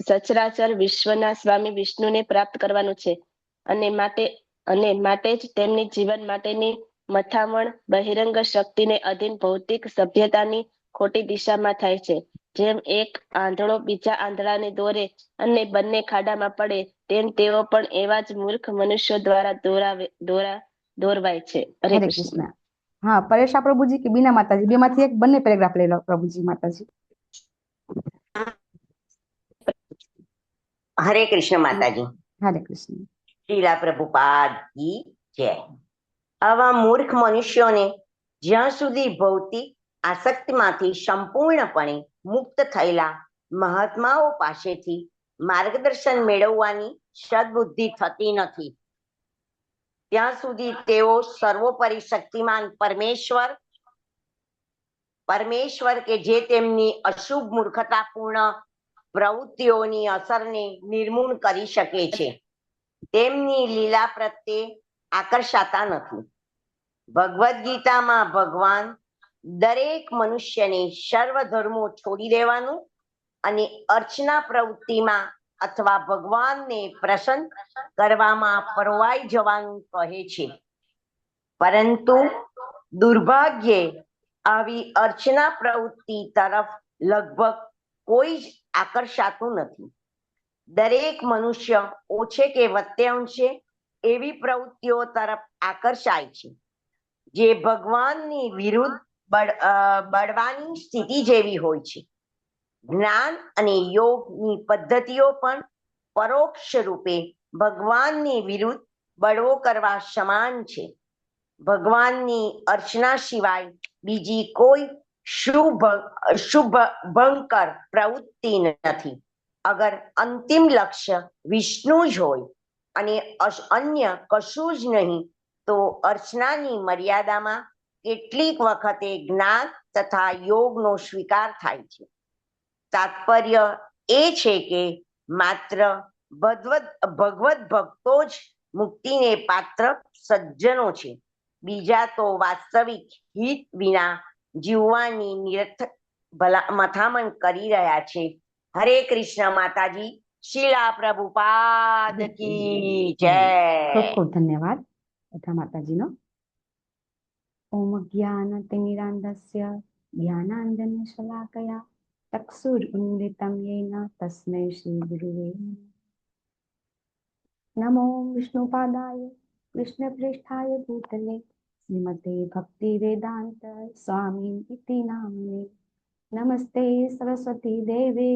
સચરાચર વિશ્વના સ્વામી વિષ્ણુને પ્રાપ્ત કરવાનું છે. અને માટે જ તેમની જીવન માટેની મથામણ બહિરંગ શક્તિને અધીન ભૌતિક સભ્યતાની ખોટી દિશામાં થાય છે. જેમ એક આંધળો બીજા આંધળાને દોરે અને બંને ખાડામાં પડે, તેમ તેઓ પણ એવા જ મૂર્ખ મનુષ્યો દ્વારા દોરવાય છે. હરે કૃષ્ણ. હા, પરેશા પ્રભુજી કે બીના માતાજી, બે માંથી એક, બંને પેરેગ્રાફ લઈ લો પ્રભુજી માતાજી. હરે કૃષ્ણ માતાજી. હરે કૃષ્ણ. શ્રીલા પ્રભુપાદ કી જય. આવા મૂર્ખ મનુષ્યોને જ્યાં સુધી ભૌતિક આસક્તિમાંથી સંપૂર્ણપણે મુક્ત થયેલા મહાત્માઓ પાસેથી માર્ગદર્શન મેળવવાની સદબુદ્ધિ થતી નથી, ત્યાં સુધી તેઓ સર્વોપરી શક્તિમાન પરમેશ્વર કે જે તેમની અશુભ મૂર્ખતાપૂર્ણ પ્રવૃત્તિઓની અસરને નિર્મૂળ કરી શકે છે, તેમની લીલા પ્રત્યે આકર્ષાતા નથી. ભગવદ્ ગીતામાં ભગવાન દરેક મનુષ્યને સર્વ ધર્મો છોડી દેવાનું અને અર્ચના પ્રવૃત્તિમાં અથવા ભગવાનને પ્રસન્ન કરવામાં પરોવાઈ જવાનું કહે છે. પરંતુ દુર્ભાગ્યે આવી અર્ચના પ્રવૃત્તિ તરફ લગભગ કોઈ જ આકર્ષાતું નથી. દરેક મનુષ્ય ઓછે કે વત્તે અંશે એવી પ્રવૃત્તિઓ તરફ આકર્ષાય છે જે ભગવાનની વિરુદ્ધ બળવાની સ્થિતિ જેવી હોય છે. જ્ઞાન અને યોગની પદ્ધતિઓ પણ પરોક્ષ રૂપે ભગવાનની વિરુદ્ધ બળવો કરવા સમાન છે. ભગવાનની અર્ચના સિવાય બીજી કોઈ શુભંકર પ્રવૃત્તિ નથી. અગર અંતિમ લક્ષ્ય વિષ્ણુ જ હોય અને અન્ય કશું જ નહીં, તો અર્ચનાની મર્યાદામાં કેટલીક વખતે જ્ઞાન તથા યોગનો સ્વીકાર થાય છે. તાત્પર્ય એ છે કે માત્ર ભગવત ભક્તો જ મુક્તિને પાત્ર સજ્જનો છે. બીજા તો વાસ્તવિક હિત વિના જીવવાની નિરર્થક મથામણ કરી રહ્યા છે. હરે કૃષ્ણ માતાજી. શીલા પ્રભુપાદ કી જય. ખૂબ ખૂબ ધન્યવાદ બધા માતાજીનો. ઓમ જ્ઞાનતિમિરાંધસ્ય જ્ઞાનાંજન્ય શલાકયા ચક્ષુરુન્મિલિतं येन तस्मै श्री गुरुवे नमो विष्णुपादाय कृष्णप्रेष्ठाय भूतले श्रीमते भक्ति वेदांत स्वामी इति नामिने नमस्ते सरस्वती देवे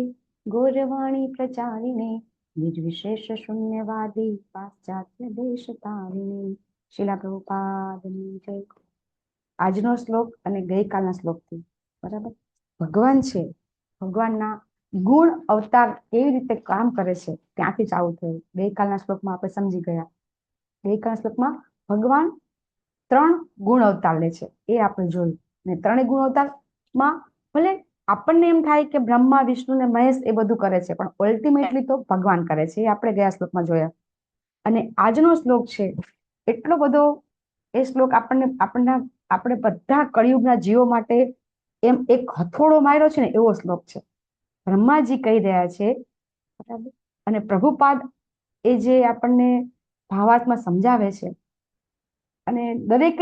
गौरवाणी प्रचारिणे निर्विशेष शून्यवादी पाश्चात्य देशतारिणे. શીલા પ્રભુપાદની જય. આજનો શ્લોક અને ગઈકાલના શ્લોકથી બરાબર ભગવાન છે, ભગવાનના ગુણ અવતાર કેવી રીતે કામ કરે છે ત્યાંથી ચાલુ થયું. ગઈકાલના શ્લોકમાં આપણે સમજી ગયા. ગઈકાલના શ્લોકમાં ભગવાન 3 ગુણ અવતાર લે છે એ આપણે જોયું. ને 3 ગુણ અવતારમાં ભલે આપણને એમ થાય કે બ્રહ્મા વિષ્ણુ ને મહેશ એ બધું કરે છે, પણ અલ્ટિમેટલી તો ભગવાન કરે છે. એ આપણે ગયા શ્લોકમાં જોયા. અને આજનો શ્લોક છે એટલો બધો, એ શ્લોક આપણે બધા કળિયુગના જીવો માટે એમ એક હથોડો માર્યો છે ને એવો શ્લોક છે. બ્રહ્માજી કહી રહ્યા છે બરાબર, અને પ્રભુપાદ એ જે આપણને ભાવાર્થમાં સમજાવે છે. અને દરેક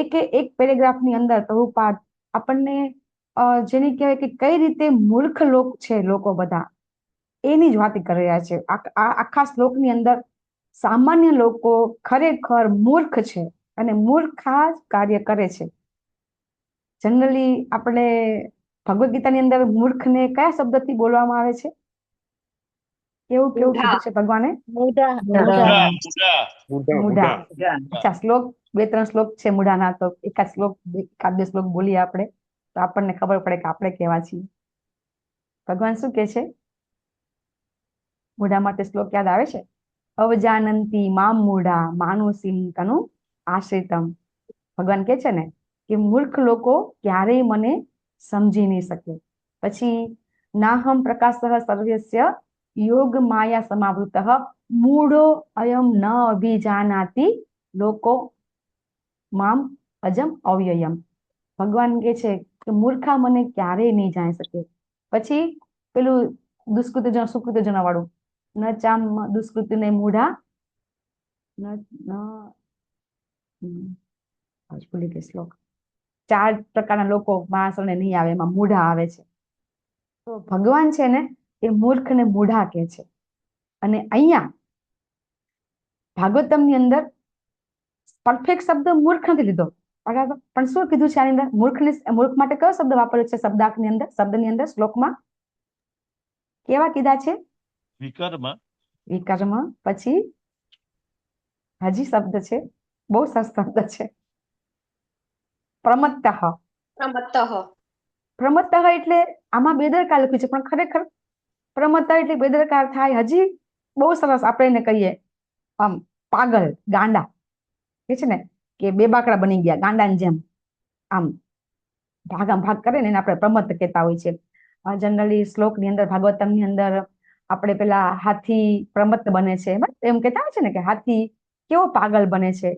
એક પેરેગ્રાફની અંદર પ્રભુપાદ આપણને જેને કહેવાય કે કઈ રીતે મૂર્ખ લોક છે લોકો બધા એની જ વાત કરી રહ્યા છે. આખા શ્લોકની અંદર સામાન્ય લોકો ખરેખર મૂર્ખ છે અને મૂર્ખા જ કાર્ય કરે છે. જનરલી આપણે ભગવદ ગીતાની અંદર મૂર્ખને કયા શબ્દથી બોલવામાં આવે છે? કેવું કીધું છે ભગવાને? મૂઢા. અચ્છા, શ્લોક 2-3 શ્લોક છે મૂઢાના, તો એકાદ બે શ્લોક બોલીએ આપણે તો આપણને ખબર પડે કે આપણે કેવા છીએ. ભગવાન શું કે છે મૂઢા માટે? શ્લોક યાદ આવે છે? અવજાનંતી મામ મૂઢા માનુષીમ તનુ આશ્રિતમ. ભગવાન કે છે ને કે મૂર્ખ લોકો ક્યારેય મને સમજી નહીં શકે. પછી નાહમ પ્રકાશઃ સર્વસ્ય યોગ માયા સમાવૃતઃ મૂઢો અયમ ન અભિજાનાતિ લોકો મામ અજમ અવ્યયમ. ભગવાન કે છે કે મૂર્ખા મને ક્યારેય નહીં જાણી શકે. પછી પેલું દુષ્કૃતિજન સુકૃતિજન વાળું, ન ચામ દુષ્કૃતિ ને મૂઢા ભૂલી ગઈ શ્લોક. 4 પ્રકારના લોકો માણસોને નહીં આવે, એમાં મૂઢા આવે છે. તો ભગવાન છે ને એ મૂર્ખ ને મૂઢા કે છે. અને અહીંયા ભાગવતમ ની અંદર પરફેક્ટ શબ્દ મૂર્ખ નથી લીધો બરાબર, પણ શું કીધું છે આની અંદર? મૂર્ખ માટે કયો શબ્દ વાપર્યો છે શબ્દની અંદર શ્લોકમાં? કેવા કીધા છે? વિકર્મ. પછી હજી શબ્દ છે, બહુ સરસ શબ્દ છે, પ્રમત્તઃ. એટલે આમાં બેદરકાર લખ્યું છે, પણ ખરેખર પ્રમત્તઃ એટલે બેદરકાર થાય. હજી બહુ સરસ આપણે એને કહીએ આમ પાગલ, ગાંડા. કે છે ને કે બે બાકડા બની ગયા ગાંડાની જેમ, આમ ભાગામ ભાગ કરે ને એને આપણે પ્રમત્ત કહેતા હોય છે. જનરલી શ્લોકની અંદર ભાગવતમની અંદર આપણે પેલા હાથી પ્રમત્ત બને છે એમ કહેતા હોય છે ને કે હાથી કેવો પાગલ બને છે,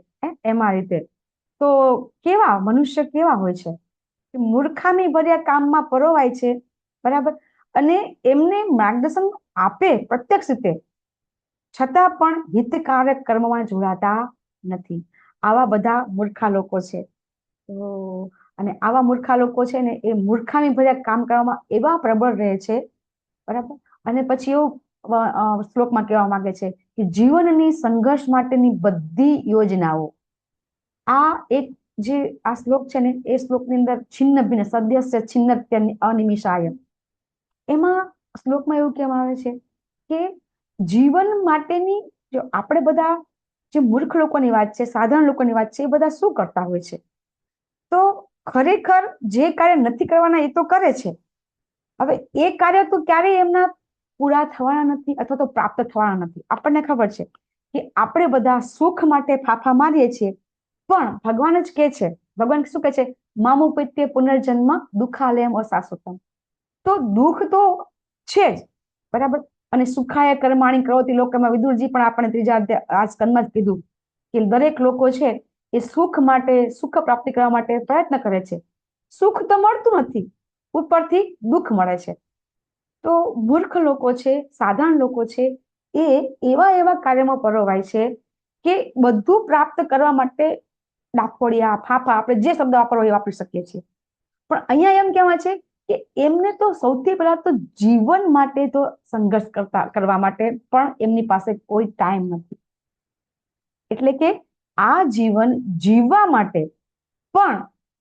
એમાં રીતે. તો કેવા મનુષ્ય કેવા હોય છે? મૂર્ખામી ભર્યા કામમાં પરોવાય છે બરાબર, અને એમને માર્ગદર્શન આપે પ્રત્યક્ષ રીતે, છતાં પણ હિતકારક કર્મમાં જોડાતા નથી. આવા બધા મૂર્ખા લોકો છે. તો અને આવા મૂર્ખા લોકો છે ને એ મૂર્ખામી ભર્યા કામ કરવામાં એવા પ્રબળ રહે છે બરાબર. અને પછી એવું શ્લોકમાં કહેવા માંગે છે કે જીવનની સંઘર્ષ માટેની બધી યોજનાઓ, આ એક જે આ શ્લોક છે ને, એ શ્લોકની અંદર છિન્ન ભિન્ન સદ્યસ્ય છિન્નત્ય અનિમિષાય, એમાં શ્લોકમાં એવું કહેવામાં આવે છે કે જીવન માટેની, જો આપણે બધા જે મૂર્ખ લોકોની વાત છે, સાધારણ લોકોની વાત છે, એ બધા શું કરતા હોય છે? તો ખરેખર જે કાર્ય નથી કરવાના એ તો કરે છે. હવે એ કાર્ય તો ક્યારેય એમના પૂરા થવાના નથી અથવા તો પ્રાપ્ત થવાના નથી. આપણને ખબર છે કે આપણે બધા સુખ માટે ફાફા મારીએ છીએ, પણ ભગવાન જ કે છે, ભગવાન શું કે છે? મામુ પૈત્ય પુનર્જન્મ દુઃખાલયમ અશાશ્વતમ. તો દુઃખ તો છે જ, બરાબર. અને સુખાય કર્માણી કરોતિ લોકમાં, વિદુરજી પણ આપણે ત્રીજા આ સ્કંદમાં જ કીધું કે દરેક લોકો છે એ સુખ માટે, સુખ પ્રાપ્તિ કરવા માટે પ્રયત્ન કરે છે. સુખ તો મળતું નથી, ઉપરથી દુઃખ મળે છે. તો મૂર્ખ લોકો છે, સાધારણ લોકો છે, એ એવા કાર્યમાં પરોવાય છે કે બધું પ્રાપ્ત કરવા માટે ડાકોડિયા, ફાફા, આપણે જે શબ્દ વાપરવો એ વાપરી શકીએ છીએ. પણ અહીંયા એમ કહેવાય છે કે એમને તો સૌથી પહેલા તો જીવન માટે તો સંઘર્ષ કરવા માટે પણ એમની પાસે કોઈ ટાઈમ નથી. એટલે કે આ જીવન જીવવા માટે પણ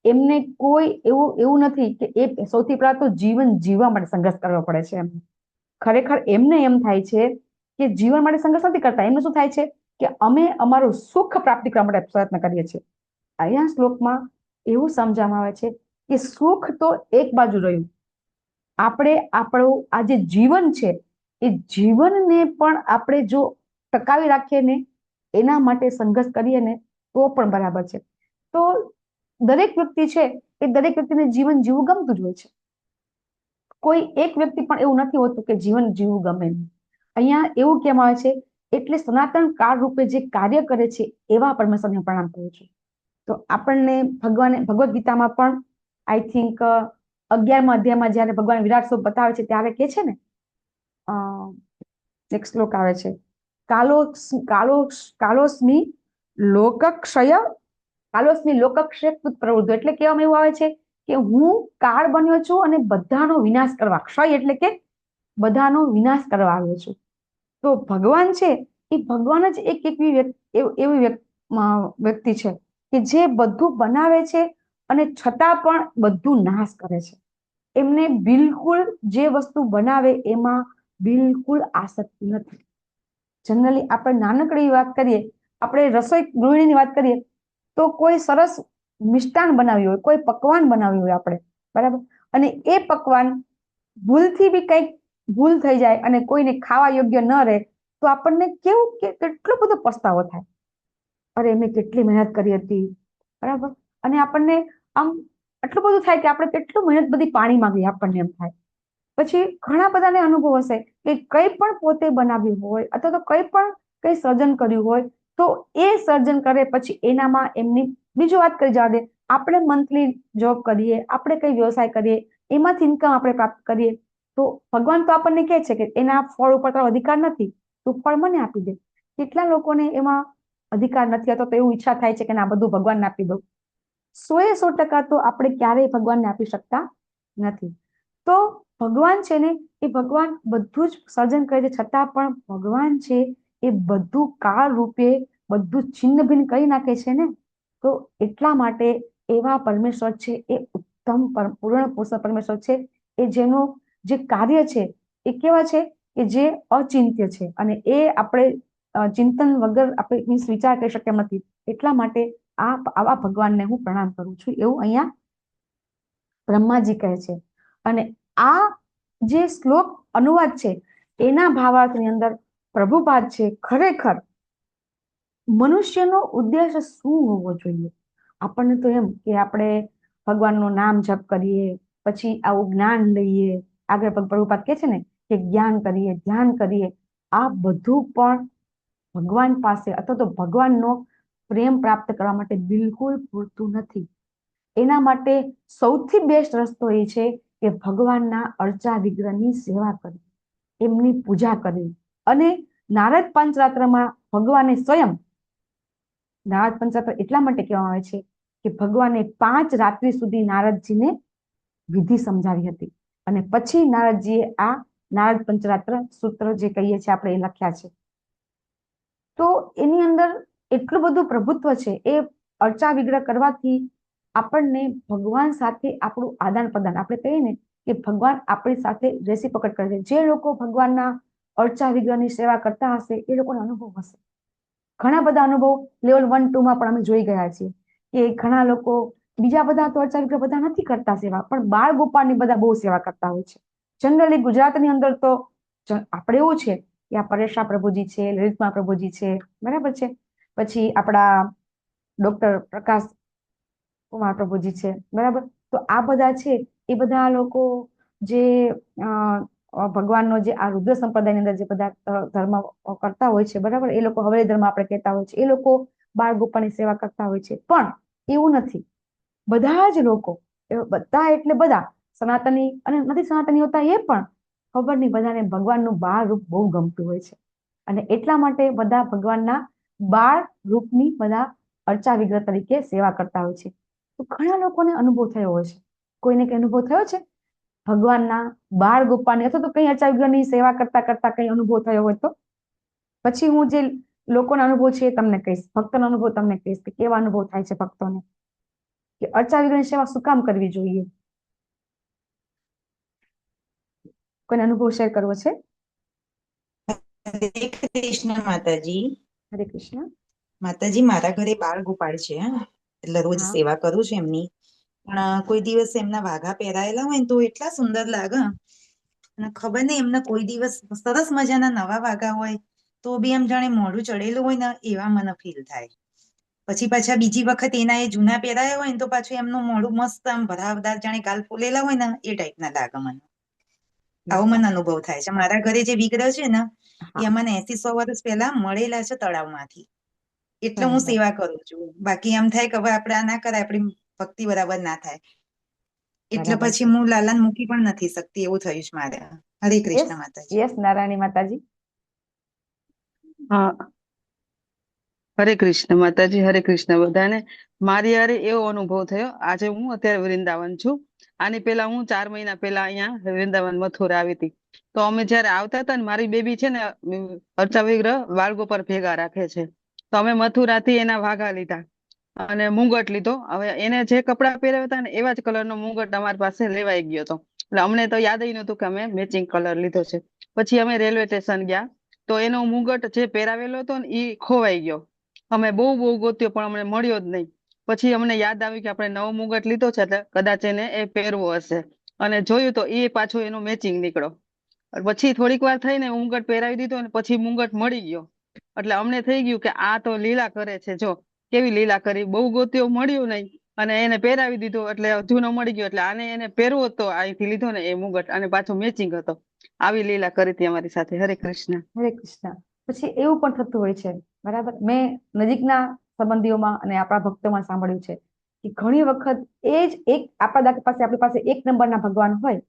એમને કોઈ એવું નથી કે એ સૌથી પહેલા તો જીવન જીવવા માટે સંઘર્ષ કરવો પડે છે. એમ ખરેખર એમને એમ થાય છે કે જીવન માટે સંઘર્ષ નથી કરતા. એમને શું થાય છે કે અમે અમારું સુખ પ્રાપ્તિ કરવા માટે પ્રયત્ન કરીએ છીએ. અહીંયા શ્લોકમાં એવું સમજવામાં આવે છે કે સુખ તો એક બાજુ રહ્યું, આપણે આપણું આ જે જીવન છે એ જીવનને પણ આપણે જો ટકાવી રાખીએ ને, એના માટે સંઘર્ષ કરીએ ને, તો પણ બરાબર છે. તો દરેક વ્યક્તિ છે એ દરેક વ્યક્તિને જીવન જીવવું ગમતું જ હોય છે. કોઈ એક વ્યક્તિ પણ એવું નથી હોતું કે જીવન જીવવું ગમે નહીં. અહીંયા એવું કહેવામાં આવે છે, એટલે સનાતન કાળ રૂપે જે કાર્ય કરે છે એવા પરમેશ્વરને પ્રણામ કરું છું. તો આપણને ભગવદ્ ગીતામાં પણ આઈ થિંક 11મા અધ્યાયમાં જયારે ભગવાન વિરાટ સ્વરૂપ બતાવે છે ત્યારે કે છે ને, એક શ્લોક આવે છે, કાલોસ્મી લોકક્ષય પ્રવૃત્તિ. એટલે કહેવામાં એવું આવે છે કે હું કાળ બન્યો છું અને બધાનો વિનાશ કરવા, ક્ષય એટલે કે બધાનો વિનાશ કરવા આવ્યો છું. તો ભગવાન છે એ ભગવાન જ એક એવી વ્યક્તિ છે કે જે બધું બનાવે છે અને છતાં પણ બધું નાશ કરે છે. એમને બિલકુલ જે વસ્તુ બનાવે એમાં બિલકુલ આસક્તિ નથી. જનરલી આપણે નાનકડી વાત કરીએ, આપણે રસોઈ ગૃહિણીની વાત કરીએ, તો કોઈ સરસ મિષ્ટાન બનાવ્યું હોય, કોઈ પકવાન બનાવ્યું હોય આપણે, બરાબર, અને એ પકવાન ભૂલથી બી કંઈક ભૂલ થઈ જાય અને કોઈને ખાવા યોગ્ય ન રહે, તો આપણને કેવું કે કેટલો બધો પસ્તાવો થાય. અરે મેં કેટલી મહેનત કરી હતી, બરાબર. અને આપણને આમ એટલું બધું થાય કે આપણે કેટલું મહેનત બધી પાણીમાં ગઈ, આપણને એમ થાય. પછી ઘણા બધાને અનુભવ હશે કે કંઈ પણ પોતે બનાવ્યું હોય અથવા તો કંઈ સર્જન કર્યું હોય, તો એ સર્જન કરે પછી એનામાં એમની બીજું વાત કરી જવા દે, આપણે મંથલી જોબ કરીએ, આપણે કઈ વ્યવસાય કરીએ, એમાંથી ઇન્કમ આપણે પ્રાપ્ત કરીએ, તો ભગવાન તો આપણને કહે છે કે એના ફળ ઉપર તારો અધિકાર નથી, તું ફળ મને આપી દે. કેટલા લોકોને એમાં અધિકાર નથી, અથવા તો એવું ઈચ્છા થાય છે કે ના બધું ભગવાનને આપી દઉં. 100% તો આપણે ક્યારેય ભગવાનને આપી શકતા નથી. તો ભગવાન છે ને, એ ભગવાન બધું જ સર્જન કરે છે, છતાં પણ ભગવાન છે એ બધું કાળ રૂપે બધું છિન્ન ભિન્ન કરી નાખે છે ને. તો એટલા માટે એવા પરમેશ્વર છે એ ઉત્તમ પૂર્ણ પુરુષ પરમેશ્વર છે, એ જેનું જે કાર્ય છે એ કેવા છે કે જે અચિંત્ય છે, અને એ આપણે ચિંતન વગર આપણે વિચાર કરી શકીએ નથી. એટલા માટે આવા ભગવાનને હું પ્રણામ કરું છું, એવું અહીંયા બ્રહ્માજી કહે છે. અને આ જે શ્લોક અનુવાદ છે એના ભાવાર્થની અંદર પ્રભુપાદ છે ખરેખર મનુષ્યનો ઉદ્દેશ શું હોવો જોઈએ. આપણને તો એમ કે આપણે ભગવાનનું નામ જપ કરીએ, પછી આવું જ્ઞાન લઈએ, આગળ પ્રભુપાદ કે છે ને કે જ્ઞાન કરીએ, ધ્યાન કરીએ, આ બધું પણ ભગવાન પાસે અથવા તો ભગવાનનો પ્રેમ પ્રાપ્ત કરવા માટે બિલકુલ પૂરતું નથી. એના માટે સૌથી બેસ્ટ રસ્તો એ છે કે ભગવાનના અર્ચા વિગ્રહની સેવા કરવી, એમની પૂજા કરવી. અને નારદ પંચરાત્રમાં ભગવાને સ્વયં, નારદ પંચરાત્ર એટલા માટે કહેવામાં આવે છે કે ભગવાને 5 રાત્રિ સુધી નારદજીને વિધિ સમજાવી હતી, અને પછી નારદજીએ આ નારદ પંચરાત્ર સૂત્ર જે કહીએ છીએ આપણે એ લખ્યા છે. તો એની અંદર એટલું બધું પ્રભુત્વ છે. એ અર્ચા વિગ્રહ કરવાથી આપણને ભગવાન સાથે આપણું આદાન પ્રદાન, આપણે કહીએ ને કે ભગવાન આપણી સાથે રેસીપ્રોકેટ કરે છે. જે લોકો ભગવાનના અર્ચા વિગ્રહની સેવા કરતા હશે એ લોકોનો અનુભવ હશે. ઘણા બધા અનુભવ લેવલ 1, 2 માં પણ અમે જોઈ ગયા છીએ કે ઘણા લોકો, બીજા બધા તો અર્ચા વિગ્રહ બધા નથી કરતા સેવા, પણ બાળ ગોપાળની બધા બહુ સેવા કરતા હોય છે. જનરલી ગુજરાતની અંદર તો આપણે એવું છે કે આ પરેશા પ્રભુજી છે, લલિતમા પ્રભુજી છે, બરાબર છે, પછી આપણા ડોક્ટર પ્રકાશ કુમાર પ્રભુજી છે, બરાબર. તો આ બધા છે એ બધા લોકો જે ભગવાનનો જે આ રુદ્ર સંપ્રદાયની અંદર જે બધા ધર્મ કરતા હોય છે, બરાબર, એ લોકો હવેલી ધર્મ આપણે કહેતા હોય છે, એ લોકો બાળ ગોપાળની સેવા કરતા હોય છે. પણ એવું નથી, બધા જ લોકો, બધા એટલે બધા સનાતની અને નથી સનાતની હોતા એ પણ, ખબર નહીં, બધાને ભગવાનનું બાળ રૂપ બહુ ગમતું હોય છે. અને એટલા માટે બધા ભગવાનના બાળ રૂપની બધા અર્ચા વિગ્રહ તરીકે સેવા કરતા હોય છે. તો ઘણા લોકોને અનુભવ થયો હોય છે. કોઈને કઈ અનુભવ થયો છે ભગવાનના બાળ ગોપાળની અથવા તો કઈ અર્ચા વિગ્રહની સેવા કરતા કરતા કઈ અનુભવ થયો હોય તો? પછી હું જે લોકોના અનુભવ છે એ તમને કહીશ, ભક્તનો અનુભવ તમને કહીશ કે કેવા અનુભવ થાય છે ભક્તોને, કે અર્ચા વિગ્રહની સેવા શું કામ કરવી જોઈએ. કોઈને અનુભવ શેર કરવો છે? હરે કૃષ્ણ માતાજી. હરે કૃષ્ણ માતાજી, મારા ઘરે બાળ ગોપાળ છે, એટલે રોજ હા. સેવા કરું છું એમની. પણ કોઈ દિવસ એમના વાઘા પહેરાયેલા હોય ને તો એટલા સુંદર લાગે. અને ખબર નહીં, એમને કોઈ દિવસ સરસ મજાના નવા વાઘા હોય તો બી એમ જાણે મોઢું ચડેલું હોય ને એવા મને ફીલ થાય. પછી પાછા બીજી વખત એના એ જૂના પહેરાયા હોય ને તો પાછું એમનું મોઢું મસ્ત આમ ભરાવદાર, જાણે ગાલ ફૂલેલા હોય ને એ ટાઈપના લાગે મને. આવો મને અનુભવ થાય છે. મારા ઘરે જે વિગ્રહ છે ને એ અમને 80-100 વર્ષ પહેલા મળેલા છે તળાવમાંથી. એટલે હું બરાબર. સેવા કરું છું. બાકી એમ થાય કે હવે આપણે આ ના કરાય, આપણી ભક્તિ બરાબર ના થાય, એટલે બરાબર પછી છે. હું લાલાને મૂકી પણ નથી શકતી, એવું થયું છે મારે. હરે યસ, કૃષ્ણ માતાજી. યસ, નારાયણી માતાજી. હા, હરે કૃષ્ણ માતાજી, હરે કૃષ્ણ બધાને. મારી યારે એવો અનુભવ થયો. આજે હું અત્યારે વૃંદાવન છું. આની પેલા હું 4 મહિના પહેલા અહીંયા વૃંદાવન મથુરા આવી હતી. તો અમે જયારે આવતા હતા ને, મારી બેબી છે ને અર્ચા વિગ્રહ બાળકો પર ભેગા રાખે છે. તો અમે મથુરાથી એના વાઘા લીધા અને મુંગટ લીધો. હવે એને જે કપડાં પહેર્યા હતા ને એવા જ કલરનો મુંગટ અમારી પાસે લેવાઈ ગયો હતો. એટલે અમને તો યાદ નતું કે અમે મેચિંગ કલર લીધો છે. પછી અમે રેલવે સ્ટેશન ગયા તો એનો મુંગટ જે પહેરાવેલો હતો ને એ ખોવાઈ ગયો. અમે બહુ ગોત્યો પણ અમને મળ્યો જ નહીં. પછી અમને યાદ આવ્યું કે આપણે નવો મુંગટ લીધો છે એટલે કદાચ એને એ પહેરવો હશે. અને જોયું તો એ પાછો એનો મેચિંગ નીકળો. પછી થોડીક વાર થઈને મુંગટ પહેરાવી દીધો અને પછી મુંગટ મળી ગયો. એટલે અમને થઈ ગયું કે આ તો લીલા કરે છે. જો કેવી લીલા કરી, બહુ ગોત્યો, મળ્યું નહીં અને એને પહેરાવી દીધો એટલે જૂનો મળી ગયો. એટલે આને એને પહેરવો તો અહીંથી લીધો ને એ મુંગટ, અને પાછો મેચિંગ હતો. આવી લીલા કરી હતી અમારી સાથે. હરે કૃષ્ણ. હરે કૃષ્ણ. પછી એવું પણ થતું હોય છે, બરાબર. મેં નજીકના સંબંધીઓમાં અને આપણા ભક્તોમાં સાંભળ્યું છે કે ઘણી વખત એ જ એક આપણી પાસે 1 નંબરના ભગવાન હોય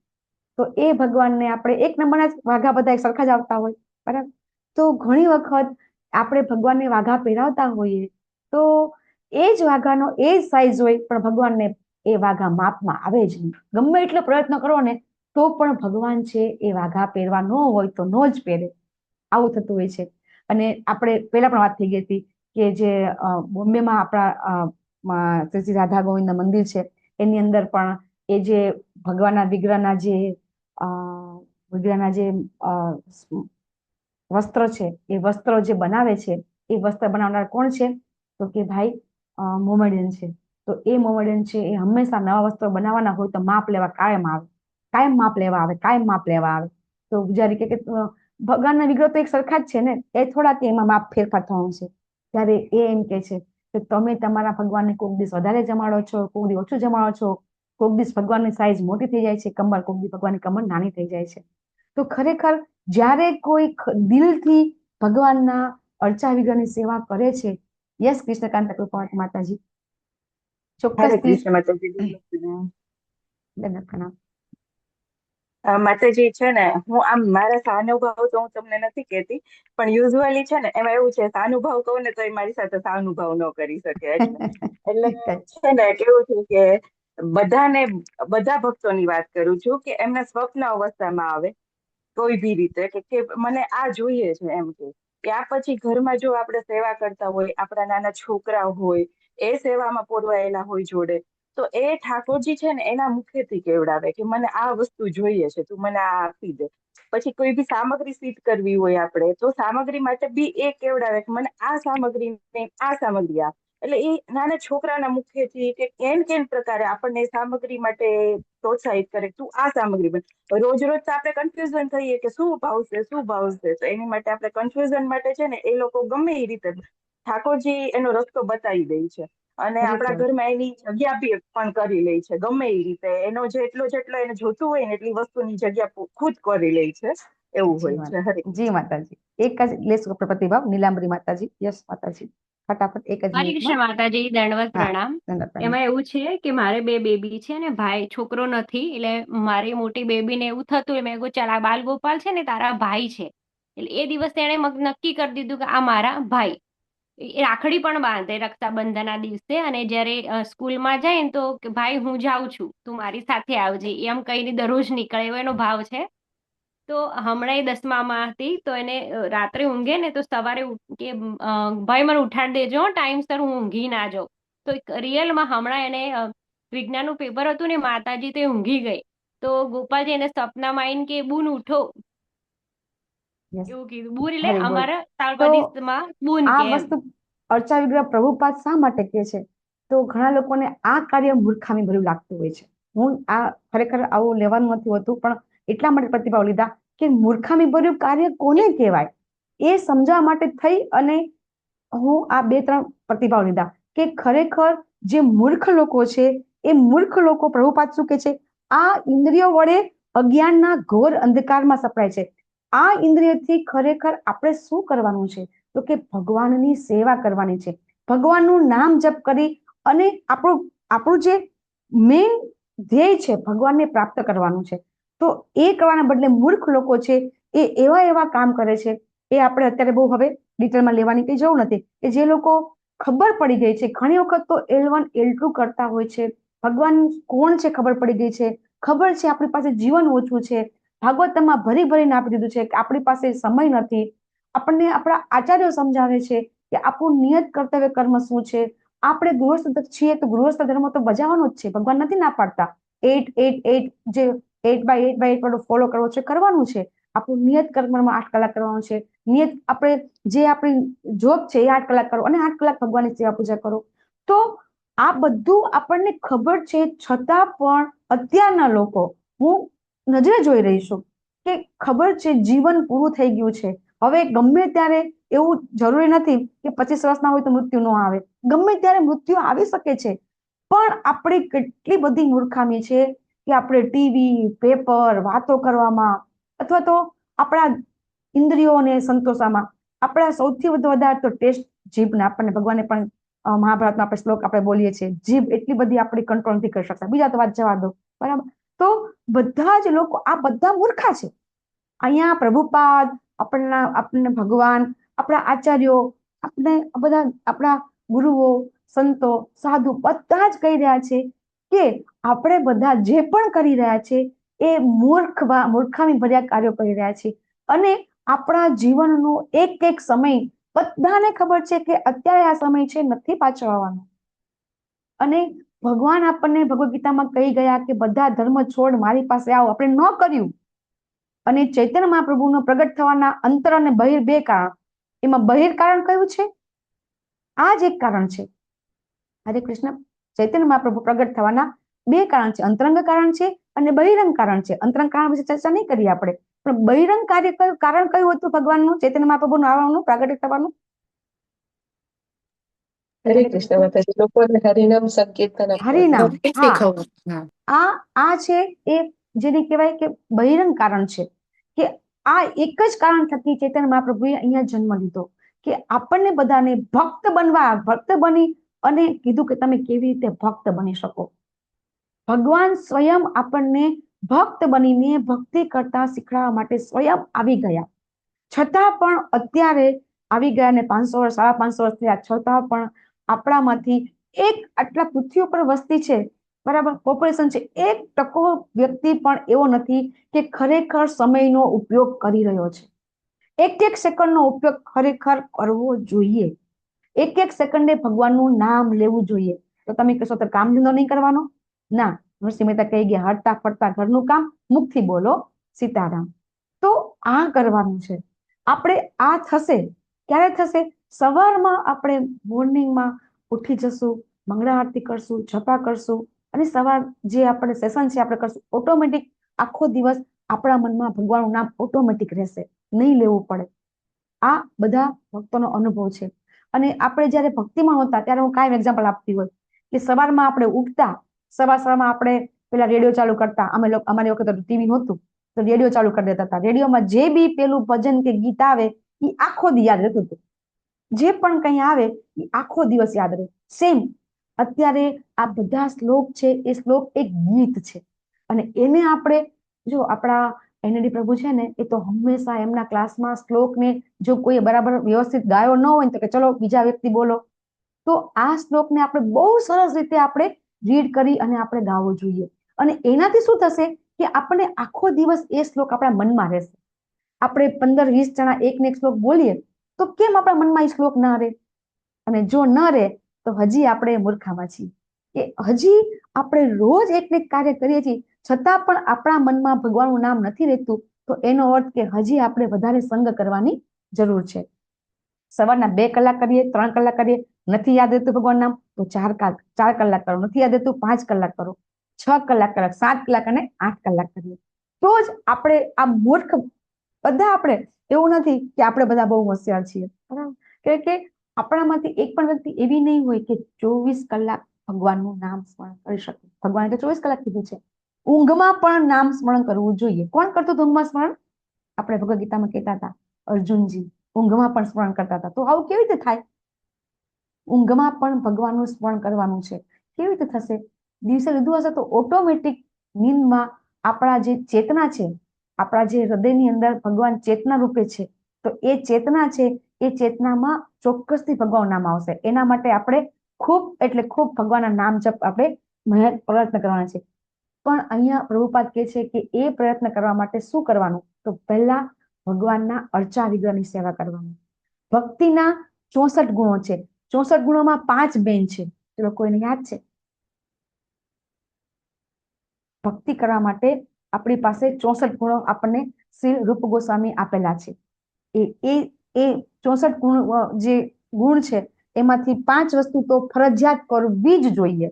તો એ ભગવાનને આપણે 1 નંબરના જ વાઘા બધા સરખા જ આવતા હોય, બરાબર. તો ઘણી વખત આપણે ભગવાનને વાઘા પહેરાવતા હોઈએ તો એ જ વાઘાનો એ જ સાઈઝ હોય પણ ભગવાનને એ વાઘા માપમાં આવે જ નહીં. ગમે એટલો પ્રયત્ન કરો ને તો પણ ભગવાન છે એ વાઘા પહેરવા ન હોય તો નો જ પહેરે. આવું થતું હોય છે. અને આપણે પહેલા પણ વાત થઈ ગઈ હતી કે જે બોમ્બેમાં આપણા શ્રી રાધા ગોવિંદ મંદિર છે એની અંદર પણ એ જે ભગવાનના વિગ્રહના જે વસ્ત્ર છે, એ વસ્ત્રો જે બનાવે છે એ વસ્ત્ર બનાવનાર કોણ છે? તો કે ભાઈ મોમેડિયન છે. તો એ મોમેડિયન છે એ હંમેશા નવા વસ્ત્રો બનાવવાના હોય તો માપ લેવા કાયમ આવે, કાયમ માપ લેવા આવે. તો જ્યારે કે ભગવાનના વિગ્રહ તો એક સરખા જ છે ને, એ થોડા કે એમાં માપ ફેરફાર થવાનું છે. ત્યારે એ એમ કે છે કે તમે તમારા ભગવાનને કોઈક દિવસ વધારે જમાડો છો, કોઈક દિવસ ઓછું જમાડો છો, કોઈક દિવસ ભગવાનની સાઈઝ મોટી થઈ જાય છે કમર, કોઈક દિવસ ભગવાનની કમર નાની થઈ જાય છે. તો ખરેખર જ્યારે કોઈ દિલથી ભગવાનના અર્ચા વિગ્રહની સેવા કરે છે, યસ કૃષ્ણકાંત કૃપાવત માતાજી, હરે ચોક્કસથી કૃષ્ણ માતાજી. પ્રણામ. માતાજી છે ને, હું આમ મારા સહાનુભાવ તો હું તમને નથી કહેતી, પણ યુઝ્યુઅલી છે ને એમાં એવું છે, સહાનુભાવ કહું ને તો એ મારી સાથે સહાનુભાવ ન કરી શકે. એટલે છે ને કેવું છે કે બધા ભક્તોની વાત કરું છું કે એમને સ્વપ્ન અવસ્થામાં આવે કોઈ બી રીતે કે મને આ જોઈએ છે એમ કે ત્યાર પછી ઘરમાં જો આપણે સેવા કરતા હોય, આપણા નાના છોકરા હોય એ સેવામાં પોરવાયેલા હોય જોડે, તો એ ઠાકોરજી છે ને એના મુખેથી કેવડાવે કે મને આ વસ્તુ જોઈએ છે, તું મને આ આપી દે. પછી કોઈ બી સામગ્રી સિદ્ધ કરવી હોય આપણે, તો સામગ્રી માટે બી એ કેવડાવે કે મને આ સામગ્રી ને આ સામગ્રી આપ. એટલે એ નાના છોકરાના મુખેથી કે કેન પ્રકારે આપણને સામગ્રી માટે પ્રોત્સાહિત કરે, તું આ સામગ્રી બન. રોજ રોજ તો આપણે કન્ફ્યુઝન થઈએ કે શું ભાવશે શું ભાવશે, તો એની માટે આપણે કન્ફ્યુઝન માટે છે ને એ લોકો ગમે એ રીતે ઠાકોરજી એનો રસ્તો બતાવી દે છે. અને આપણા ઘરમાં એની જગ્યા બી પણ કરી લે છે ગમે એ રીતે, એનો જેટલો એને જોતું હોય ને એટલી વસ્તુની જગ્યા ખુદ કરી લે છે, એવું હોય છે. હરે જી માતાજી, એક જ લેશું આપણે પ્રતિભાવ. નીલાંબરી માતાજી, યસ માતાજી, ફટાફટ એક જ હરે કૃષ્ણ મિનિટમાં. માતાજી, દંડવત હા, પ્રણામ. દંડવત પ્રણામ. એમાં એવું છે કે મારે 2 બેબી છે ને ભાઈ છોકરો નથી, એટલે મારી મોટી બેબીને એવું થતું, મેં કહ્યું ચાલ આ બાલ ગોપાલ છે ને તારા ભાઈ છે. એટલે એ દિવસ એણે નક્કી કરી દીધું કે આ મારા ભાઈ. એ રાખડી પણ બાંધે રક્ષાબંધનના દિવસે, અને જ્યારે સ્કૂલમાં જાય ને તો કે ભાઈ હું જાઉં છું, તું મારી સાથે આવજે, એમ કહીને દરરોજ નીકળે, એવો એનો ભાવ છે. તો હમણાં એ 10મામાં હતી, તો એને રાત્રે ઊંઘે ને તો સવારે કે ભાઈ મને ઉઠાડી દેજો ટાઈમસર, હું ઊંઘી ના જાઉં. તો રિયલમાં હમણાં એને વિજ્ઞાનનું પેપર હતું ને માતાજી, તો ઊંઘી ગઈ. તો ગોપાલજી એને સપનામાં આવીને કે બુન ઉઠો, એવું કીધું. બુન એટલે હરી બોલ. અમારા તો તાળપદીમાં બુન આ કે એમ. વસ્તુ અર્ચા વિગ્રહ પ્રભુપાદ શા માટે કહે છે? તો ઘણા લોકોને આ કાર્ય મૂર્ખામી ભર્યું લાગતું હોય છે. હું આ ખરેખર આવું લેવાનું નથી હોતું, પણ એટલા માટે પ્રતિભાવ લીધા કે મૂર્ખામી ભર્યું કાર્ય કોને કહેવાય એ સમજાવવા માટે થઈ અને હું આ 2-3 પ્રતિભાવ લીધા કે ખરેખર જે મૂર્ખ લોકો છે એ મૂર્ખ લોકો પ્રભુપાદ શું કે છે, આ ઇન્દ્રિયો વડે અજ્ઞાનના ઘોર અંધકારમાં સપડાય છે. આ ઇન્દ્રિયથી ખરેખર આપણે શું કરવાનું છે? તો કે ભગવાનની સેવા કરવાની છે, ભગવાનનું નામ જપ કરી અને આપણું જે મેઇન ધ્યેય છે ભગવાનને પ્રાપ્ત કરવાનું છે. તો એ કરવાના બદલે મૂર્ખ લોકો છે એ એવા કામ કરે છે. એ આપણે અત્યારે બહુ હવે ડિટેલમાં લેવાની કઈ જરૂર નથી, કે જે લોકો ખબર પડી ગઈ છે, ઘણી વખત તો L1 L2 કરતા હોય છે, ભગવાન કોણ છે ખબર પડી ગઈ છે, ખબર છે આપણી પાસે જીવન ઓછું છે, ભાગવતમાં ભરી ભરીને આપી દીધું છે કે આપણી પાસે સમય નથી. આપણને આપણા આચાર્યો સમજાવે છે કે આપણું નિયત કર્તવ્ય કર્મ શું છે. આપણે ગૃહસ્થ છીએ તો ગૃહસ્થ ધર્મ તો બજાવવાનો જ છે, ભગવાન નથી ના પાડતા. 8-8-8 જે 8/8/8 વાળો ફોલો કરવો છે, કરવાનું છે. આપણું નિયત કર્મમાં 8 કલાક કરવાનું છે. નિયત આપણે જે આપણી જોબ છે એ 8 કલાક કરો અને 8 કલાક ભગવાનની સેવા પૂજા કરો. તો આ બધું આપણને ખબર છે, છતાં પણ અત્યારના લોકો, હું નજરે જોઈ રહી છું કે ખબર છે જીવન પૂરું થઈ ગયું છે, હવે ગમે ત્યારે એવું જરૂરી નથી કે 25 વર્ષના હોય તો મૃત્યુ ન આવે, ગમે ત્યારે મૃત્યુ આવી શકે છે. પણ આપણે કેટલી બધી મૂર્ખામી છે કે આપણે ટીવી, પેપર, વાતો કરવામાં અથવા તો આપણા ઇન્દ્રિયોને સંતોષવામાં આપણા સૌથી વધારે તો ટેસ્ટ જીભને, આપણને ભગવાને પણ મહાભારતમાં આપણે શ્લોક આપણે બોલીએ છીએ, જીભ એટલી બધી આપણી કંટ્રોલ નથી કરી શકતા, બીજા તો વાત જવા દો, બરાબર. તો બધા જ લોકો આ બધા મૂર્ખા છે. અહીંયા પ્રભુપાદ, આપણને ભગવાન, આપણા આચાર્યો, આપણે બધા આપણા ગુરુઓ, સંતો, સાધુ બધા જ કહી રહ્યા છે કે આપણે બધા જે પણ કરી રહ્યા છે એ મૂર્ખામી ભર્યા કાર્યો કરી રહ્યા છે. અને આપણા જીવનનો એક સમય બધાને ખબર છે કે અત્યારે આ સમય છે, નથી પાછો આવવાનો. અને ભગવાન આપણને ભગવદ ગીતામાં કહી ગયા કે બધા ધર્મ છોડ મારી પાસે આવો, આપણે ન કર્યું. અને ચૈતન્ય મહાપ્રભુનો પ્રગટ થવાના અંતર અને બહિર 2 કારણ. એમાં બહિર કારણ કયું છે? આ જ એક કારણ છે. હરે કૃષ્ણ. ચૈતન્ય મહાપ્રભુ પ્રગટ થવાના 2 કારણ છે, અંતરંગ કારણ છે અને બહિરંગ કારણ છે. અંતરંગ કારણ વિશે ચર્ચા નહીં કરીએ આપણે, પણ બહિરંગ કારણ કયું હતું ભગવાનનું, ચૈતન્ય મહાપ્રભુનું આવવાનું, પ્રગટ થવાનું? હરે કૃષ્ણ માતાજી, લોકોને હરિનામ સંકીર્તન હરિનામ. શીખવવું. આ છે એ જેને કહેવાય કે બહિરંગ કારણ છે, કે આ એક જ કારણ થકી ચૈતન્ય મહાપ્રભુએ અહીંયા જન્મ લીધો કે આપણને બધાને ભક્ત બની અને કીધું કે તમે કેવી રીતે ભક્ત બની શકો. ભગવાન સ્વયં આપણને ભક્ત બનીને ભક્તિ કરતા શીખડાવવા માટે સ્વયં આવી ગયા. છતાં પણ અત્યારે આવી ગયા ને 500 વર્ષ, 550 વર્ષ થયા, છતાં પણ આપણામાંથી આટલા પૃથ્વી ઉપર વસ્તી છે, બરાબર, પોપ્યુલેશન છે, 1% વ્યક્તિ પણ એવો નથી કે ખરેખર સમયનો ઉપયોગ કરી રહ્યો છે. એક સેકન્ડનો ઉપયોગ ખરેખર કરવો જોઈએ. એક સેકન્ડે ભગવાનનું નામ લેવું જોઈએ. તો તમે કહેશો તો કામ ધંધો નહીં કરવાનો? ના, નરસિંહ મહેતા કહી ગયા, હરતા ફરતા ઘરનું કામ, મુખથી બોલો સીતારામ. તો આ કરવાનું છે. આપણે આ થશે ક્યારે થશે? સવારમાં આપણે મોર્નિંગમાં ઉઠી જશું, મંગળા આરતી કરશું, જપા કરશું, અને સવાર જે આપણે સેશન છે આપણે કરશું, ઓટોમેટિક આખો દિવસ આપણા મનમાં ભગવાનનું નામ ઓટોમેટિક રહેશે, નહીં લેવું પડે. આ બધા ભક્તોનો અનુભવ છે. અને આપણે જયારે ભક્તિમાં હોતા ત્યારે હું કાયમ એક્ઝામ્પલ આપતી હોય કે સવારમાં આપણે ઉઠતા, સવારમાં આપણે પેલા રેડિયો ચાલુ કરતા. અમારી વખતે ટીવી નહોતું તો રેડિયો ચાલુ કરી દેતા હતા. રેડિયોમાં જે બી પેલું ભજન કે ગીત આવે એ આખો દી યાદ રહેતું હતું. જે પણ કંઈ આવે એ આખો દિવસ યાદ રહે. સેમ અત્યારે આ બધા શ્લોક છે એ શ્લોક એક ગીત છે, અને એને આપણે જો આપણા એનડી પ્રભુ છે ને, એ તો હંમેશા એમના ક્લાસમાં શ્લોકને જો કોઈ બરાબર વ્યવસ્થિત ગાયો ન હોય તો કે ચલો બીજા વ્યક્તિ બોલો, તો આ શ્લોકને આપણે બહુ સરસ રીતે આપણે રીડ કરી અને આપણે ગાવો જોઈએ. અને એનાથી શું થશે કે આપણે આખો દિવસ એ શ્લોક આપણા મનમાં રહેશે. આપણે 15-20 જણા એકને એક શ્લોક બોલીએ તો કેમ આપણા મનમાં એ શ્લોક ના રહે? અને જો ન રહે તો હજી આપણે મૂર્ખામાં છીએ કે હજી આપણે રોજ એક કાર્ય કરીએ છીએ છતાં પણ આપણા મનમાં ભગવાનનું નામ નથી રહેતું. તો એનો અર્થ કે હજી આપણે વધારે સંગ કરવાની જરૂર છે. સવારના 2 કલાક કરીએ, 3 કલાક કરીએ, નથી યાદ રહેતું ભગવાન નામ તો 4 કલાક કરો, નથી યાદ રહેતું 5 કલાક કરો, 6 કલાક કરો, 7 કલાક અને 8 કલાક કરીએ. તો જ આપણે આ મૂર્ખ બધા, આપણે એવું નથી કે આપણે બધા બહુ હોશિયાર છીએ, બરાબર? કે આપણામાંથી એક પણ વ્યક્તિ એવી નહીં હોય કે 24 કલાક ભગવાનનું નામ સ્મરણ કરી શકે. ભગવાને તો 24 કલાક કીધું છે. ઊંઘમાં પણ નામ સ્મરણ કરવું જોઈએ. કોણ કરતું હતું ઊંઘમાં સ્મરણ? આપણે ભગવદ ગીતામાં કહેતા હતા અર્જુનજી ઊંઘમાં પણ સ્મરણ કરતા હતા. તો આવું કેવી રીતે થાય? ઊંઘમાં પણ ભગવાનનું સ્મરણ કરવાનું છે. કેવી રીતે થશે? દિવસે લીધું હશે તો ઓટોમેટિક નીંદમાં આપણા જે ચેતના છે, આપણા જે હૃદયની અંદર ભગવાન ચેતના રૂપે છે, તો એ ચેતના છે એ ચેતનામાં ચોક્કસથી ભગવાન નામ આવશે. એના માટે આપણે ખૂબ એટલે ખૂબ ભગવાનના નામ જપ આપણે પ્રયત્ન કરવાના છે. પણ અહીંયા પ્રભુપાદ કહે છે કે એ પ્રયત્ન કરવા માટે શું કરવાનું? તો પહેલા ભગવાનના અર્ચા વિગ્રહની સેવા કરવાની. ભક્તિના 64 ગુણો છે. 64 ગુણોમાં 5 મેન છે. ચલો કોઈને યાદ છે? ભક્તિ કરવા માટે આપણી પાસે 64 ગુણો આપણને શ્રી રૂપ ગોસ્વામી આપેલા છે. એ 64 ગુણ જે ગુણ છે એમાંથી 5 વસ્તુ તો ફરજિયાત કરવી જ જોઈએ.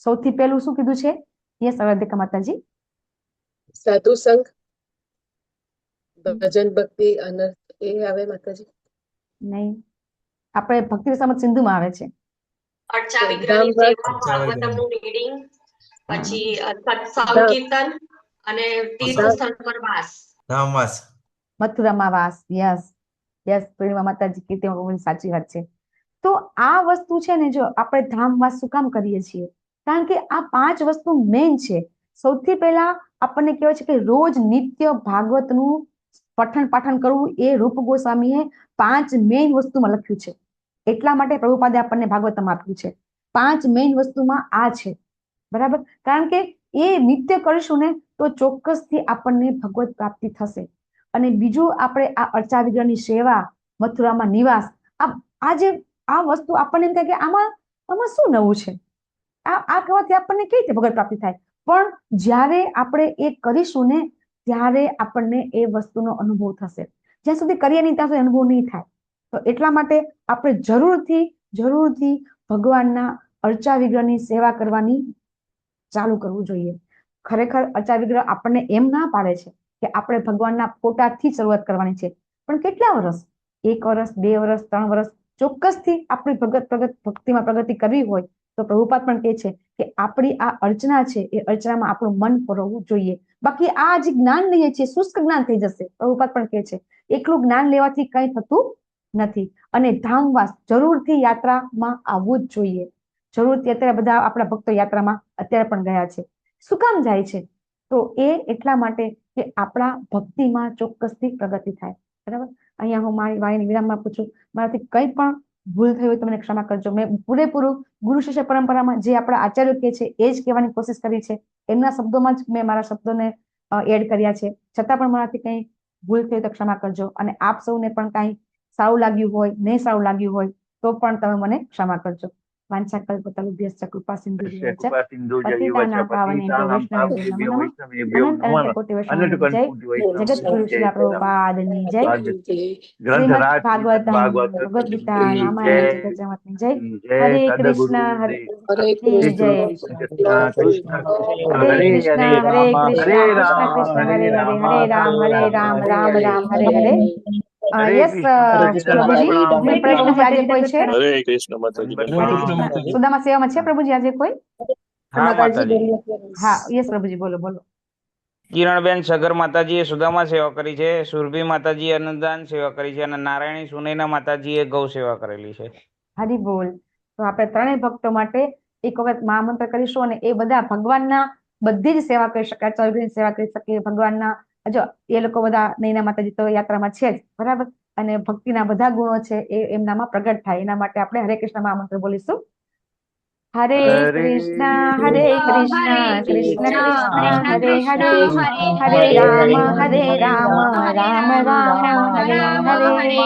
સૌથી પહેલું શું કીધું છે? યસ અવધિકા માતાજી. સાધુ સંઘ, ભજન, ભક્તિ, અનર્થ એ આવે માતાજી? નહીં, આપણે ભક્તિ રસામૃત સિંધુમાં આવે છે. અર્ચા વિગ્રહની સેવા, ભાગવતમનું રીડિંગ, પછી સંકીર્તન અને તીર્થ સ્થળ પર વાસ. ધામવાસ. મથુરામાં વાસ. યસ યસ, પૂર્ણિમા માતાજી કીર્તિ સાચી વાત છે. તો આ વસ્તુ છે ને, જો આપણે ધામવાસ શું કામ કરીએ છીએ? કારણ કે આ 5 વસ્તુ મેઇન છે. સૌથી પહેલા આપણને કહેવાય છે કે રોજ નિત્ય ભાગવતનું પઠન પાઠન કરવું. એ રૂપ ગોસ્વામીએ 5 મેઇન વસ્તુમાં લખ્યું છે. એટલા માટે પ્રભુપાદે આપણને ભાગવતમાં આપ્યું છે. 5 મેઇન વસ્તુમાં આ છે, બરાબર? કારણ કે એ નિત્ય કરીશું ને તો ચોક્કસથી આપણને ભગવત પ્રાપ્તિ થશે. અને બીજું, આપણે આ અર્ચા વિગ્રહની સેવા, મથુરામાં નિવાસ, આ વસ્તુ આપણને એમ થાય કે આમાં શું નવું છે? આ કહેવાથી આપણને કેવી રીતે ભગવત પ્રાપ્તિ થાય? પણ જ્યારે આપણે એ કરીશું ને ત્યારે આપણને એ વસ્તુનો અનુભવ થશે. જ્યાં સુધી કરીએ નહીં ત્યાં સુધી અનુભવ નહીં થાય. તો એટલા માટે આપણે જરૂરથી ભગવાનના અર્ચા વિગ્રહની સેવા કરવાની ચાલુ કરવું જોઈએ. ખરેખર અર્ચા વિગ્રહ આપણને એમ ના પાડે છે કે આપણે ભગવાનના ફોટાથી શરૂઆત કરવાની છે. પણ કેટલા વર્ષ? 1 વર્ષ, 2 વર્ષ, 3 વર્ષ, ચોક્કસથી આપણી ભક્તિમાં પ્રગતિ કરવી હોય તો પ્રભુપાદ પણ કહે છે કે આપણી આ અર્ચના છે એ અર્ચનામાં આપણું મન પરોવવું જોઈએ. બાકી આ જે જ્ઞાન લઈએ છીએ શુષ્ક જ્ઞાન થઈ જશે. પ્રભુપાદ પણ કહે છે એકલું જ્ઞાન લેવાથી કંઈ થતું નથી. અને ધામવાસ જરૂરથી યાત્રામાં આવવું જ જોઈએ. જરૂરથી. અત્યારે બધા આપણા ભક્તો યાત્રામાં અત્યારે પણ ગયા છે. શું કામ જાય છે? તો એ એટલા માટે કે આપણા ભક્તિમાં ચોક્કસથી પ્રગતિ થાય, બરાબર? અહીંયા હું મારી વાણીની વિરામ આપું છું. મારાથી કંઈ પણ ભૂલ થઈ હોય તો મને ક્ષમા કરજો. મેં પૂરેપૂરું ગુરુ શિષ્ય પરંપરામાં જે આપણા આચાર્યો કહે છે એ જ કહેવાની કોશિશ કરી છે. એમના શબ્દોમાં જ મેં મારા શબ્દોને એડ કર્યા છે. છતાં પણ મારાથી કંઈ ભૂલ થઈ તો ક્ષમા કરજો. અને આપ સૌને પણ કાંઈ સારું લાગ્યું હોય, નહીં સારું લાગ્યું હોય તો પણ તમે મને ક્ષમા કરજો. વાંછાકલ્પતરુભ્યશ્ચ કૃપા સિંધુભ્યશ્ચ પતિતાનાં પાવનેભ્યો વૈષ્ણવેભ્યો નમઃ અનંત કોટિ વૈષ્ણવ જય. જગતગુરુ શ્રીલા પ્રભુપાદની જય. શ્રીમદ ભાગવતમ ભગવદ ગીતા રામાયણ જગતજનની જય. હરે કૃષ્ણ હરે જય. હરે કૃષ્ણ હરે કૃષ્ણ કૃષ્ણ કૃષ્ણ હરે હરે હરે રામ રામ રામ હરે હરે. યસ પ્રભુજી, પ્રભુજી આજે કોઈ છે? હરે કૃષ્ણ માતાજી. સુદામા સેવામાં છે પ્રભુજી આજે કોઈ? હા માતાજી. હા યસ પ્રભુજી, બોલો બોલો. કિરણબેન સગર માતાજીએ સુદામા સેવા કરી છે, સુરભી માતાજીએ અન્નદાન સેવા કરી છે અને નારાયણી સુનૈના માતાજીએ ગૌ સેવા કરેલી છે. હરી બોલ. તો આપણે ત્રણેય ભક્તો માટે એક વખત મહામંત્ર કરીશું અને એ બધા ભગવાનના બધી જ સેવા કરી શકે, ચૌધરીની સેવા કરી શકે ભગવાનના. જો એ લોકો બધા નૈના માતાજી તો યાત્રામાં છે જ, બરાબર, અને ભક્તિના બધા ગુણો છે એ એમનામાં પ્રગટ થાય. એના માટે આપણે હરે કૃષ્ણ મહામંત્ર બોલીશું. હરે કૃષ્ણ કૃષ્ણ કૃષ્ણ હરે હરે, હરે રામ રામ રામ હરે હરે.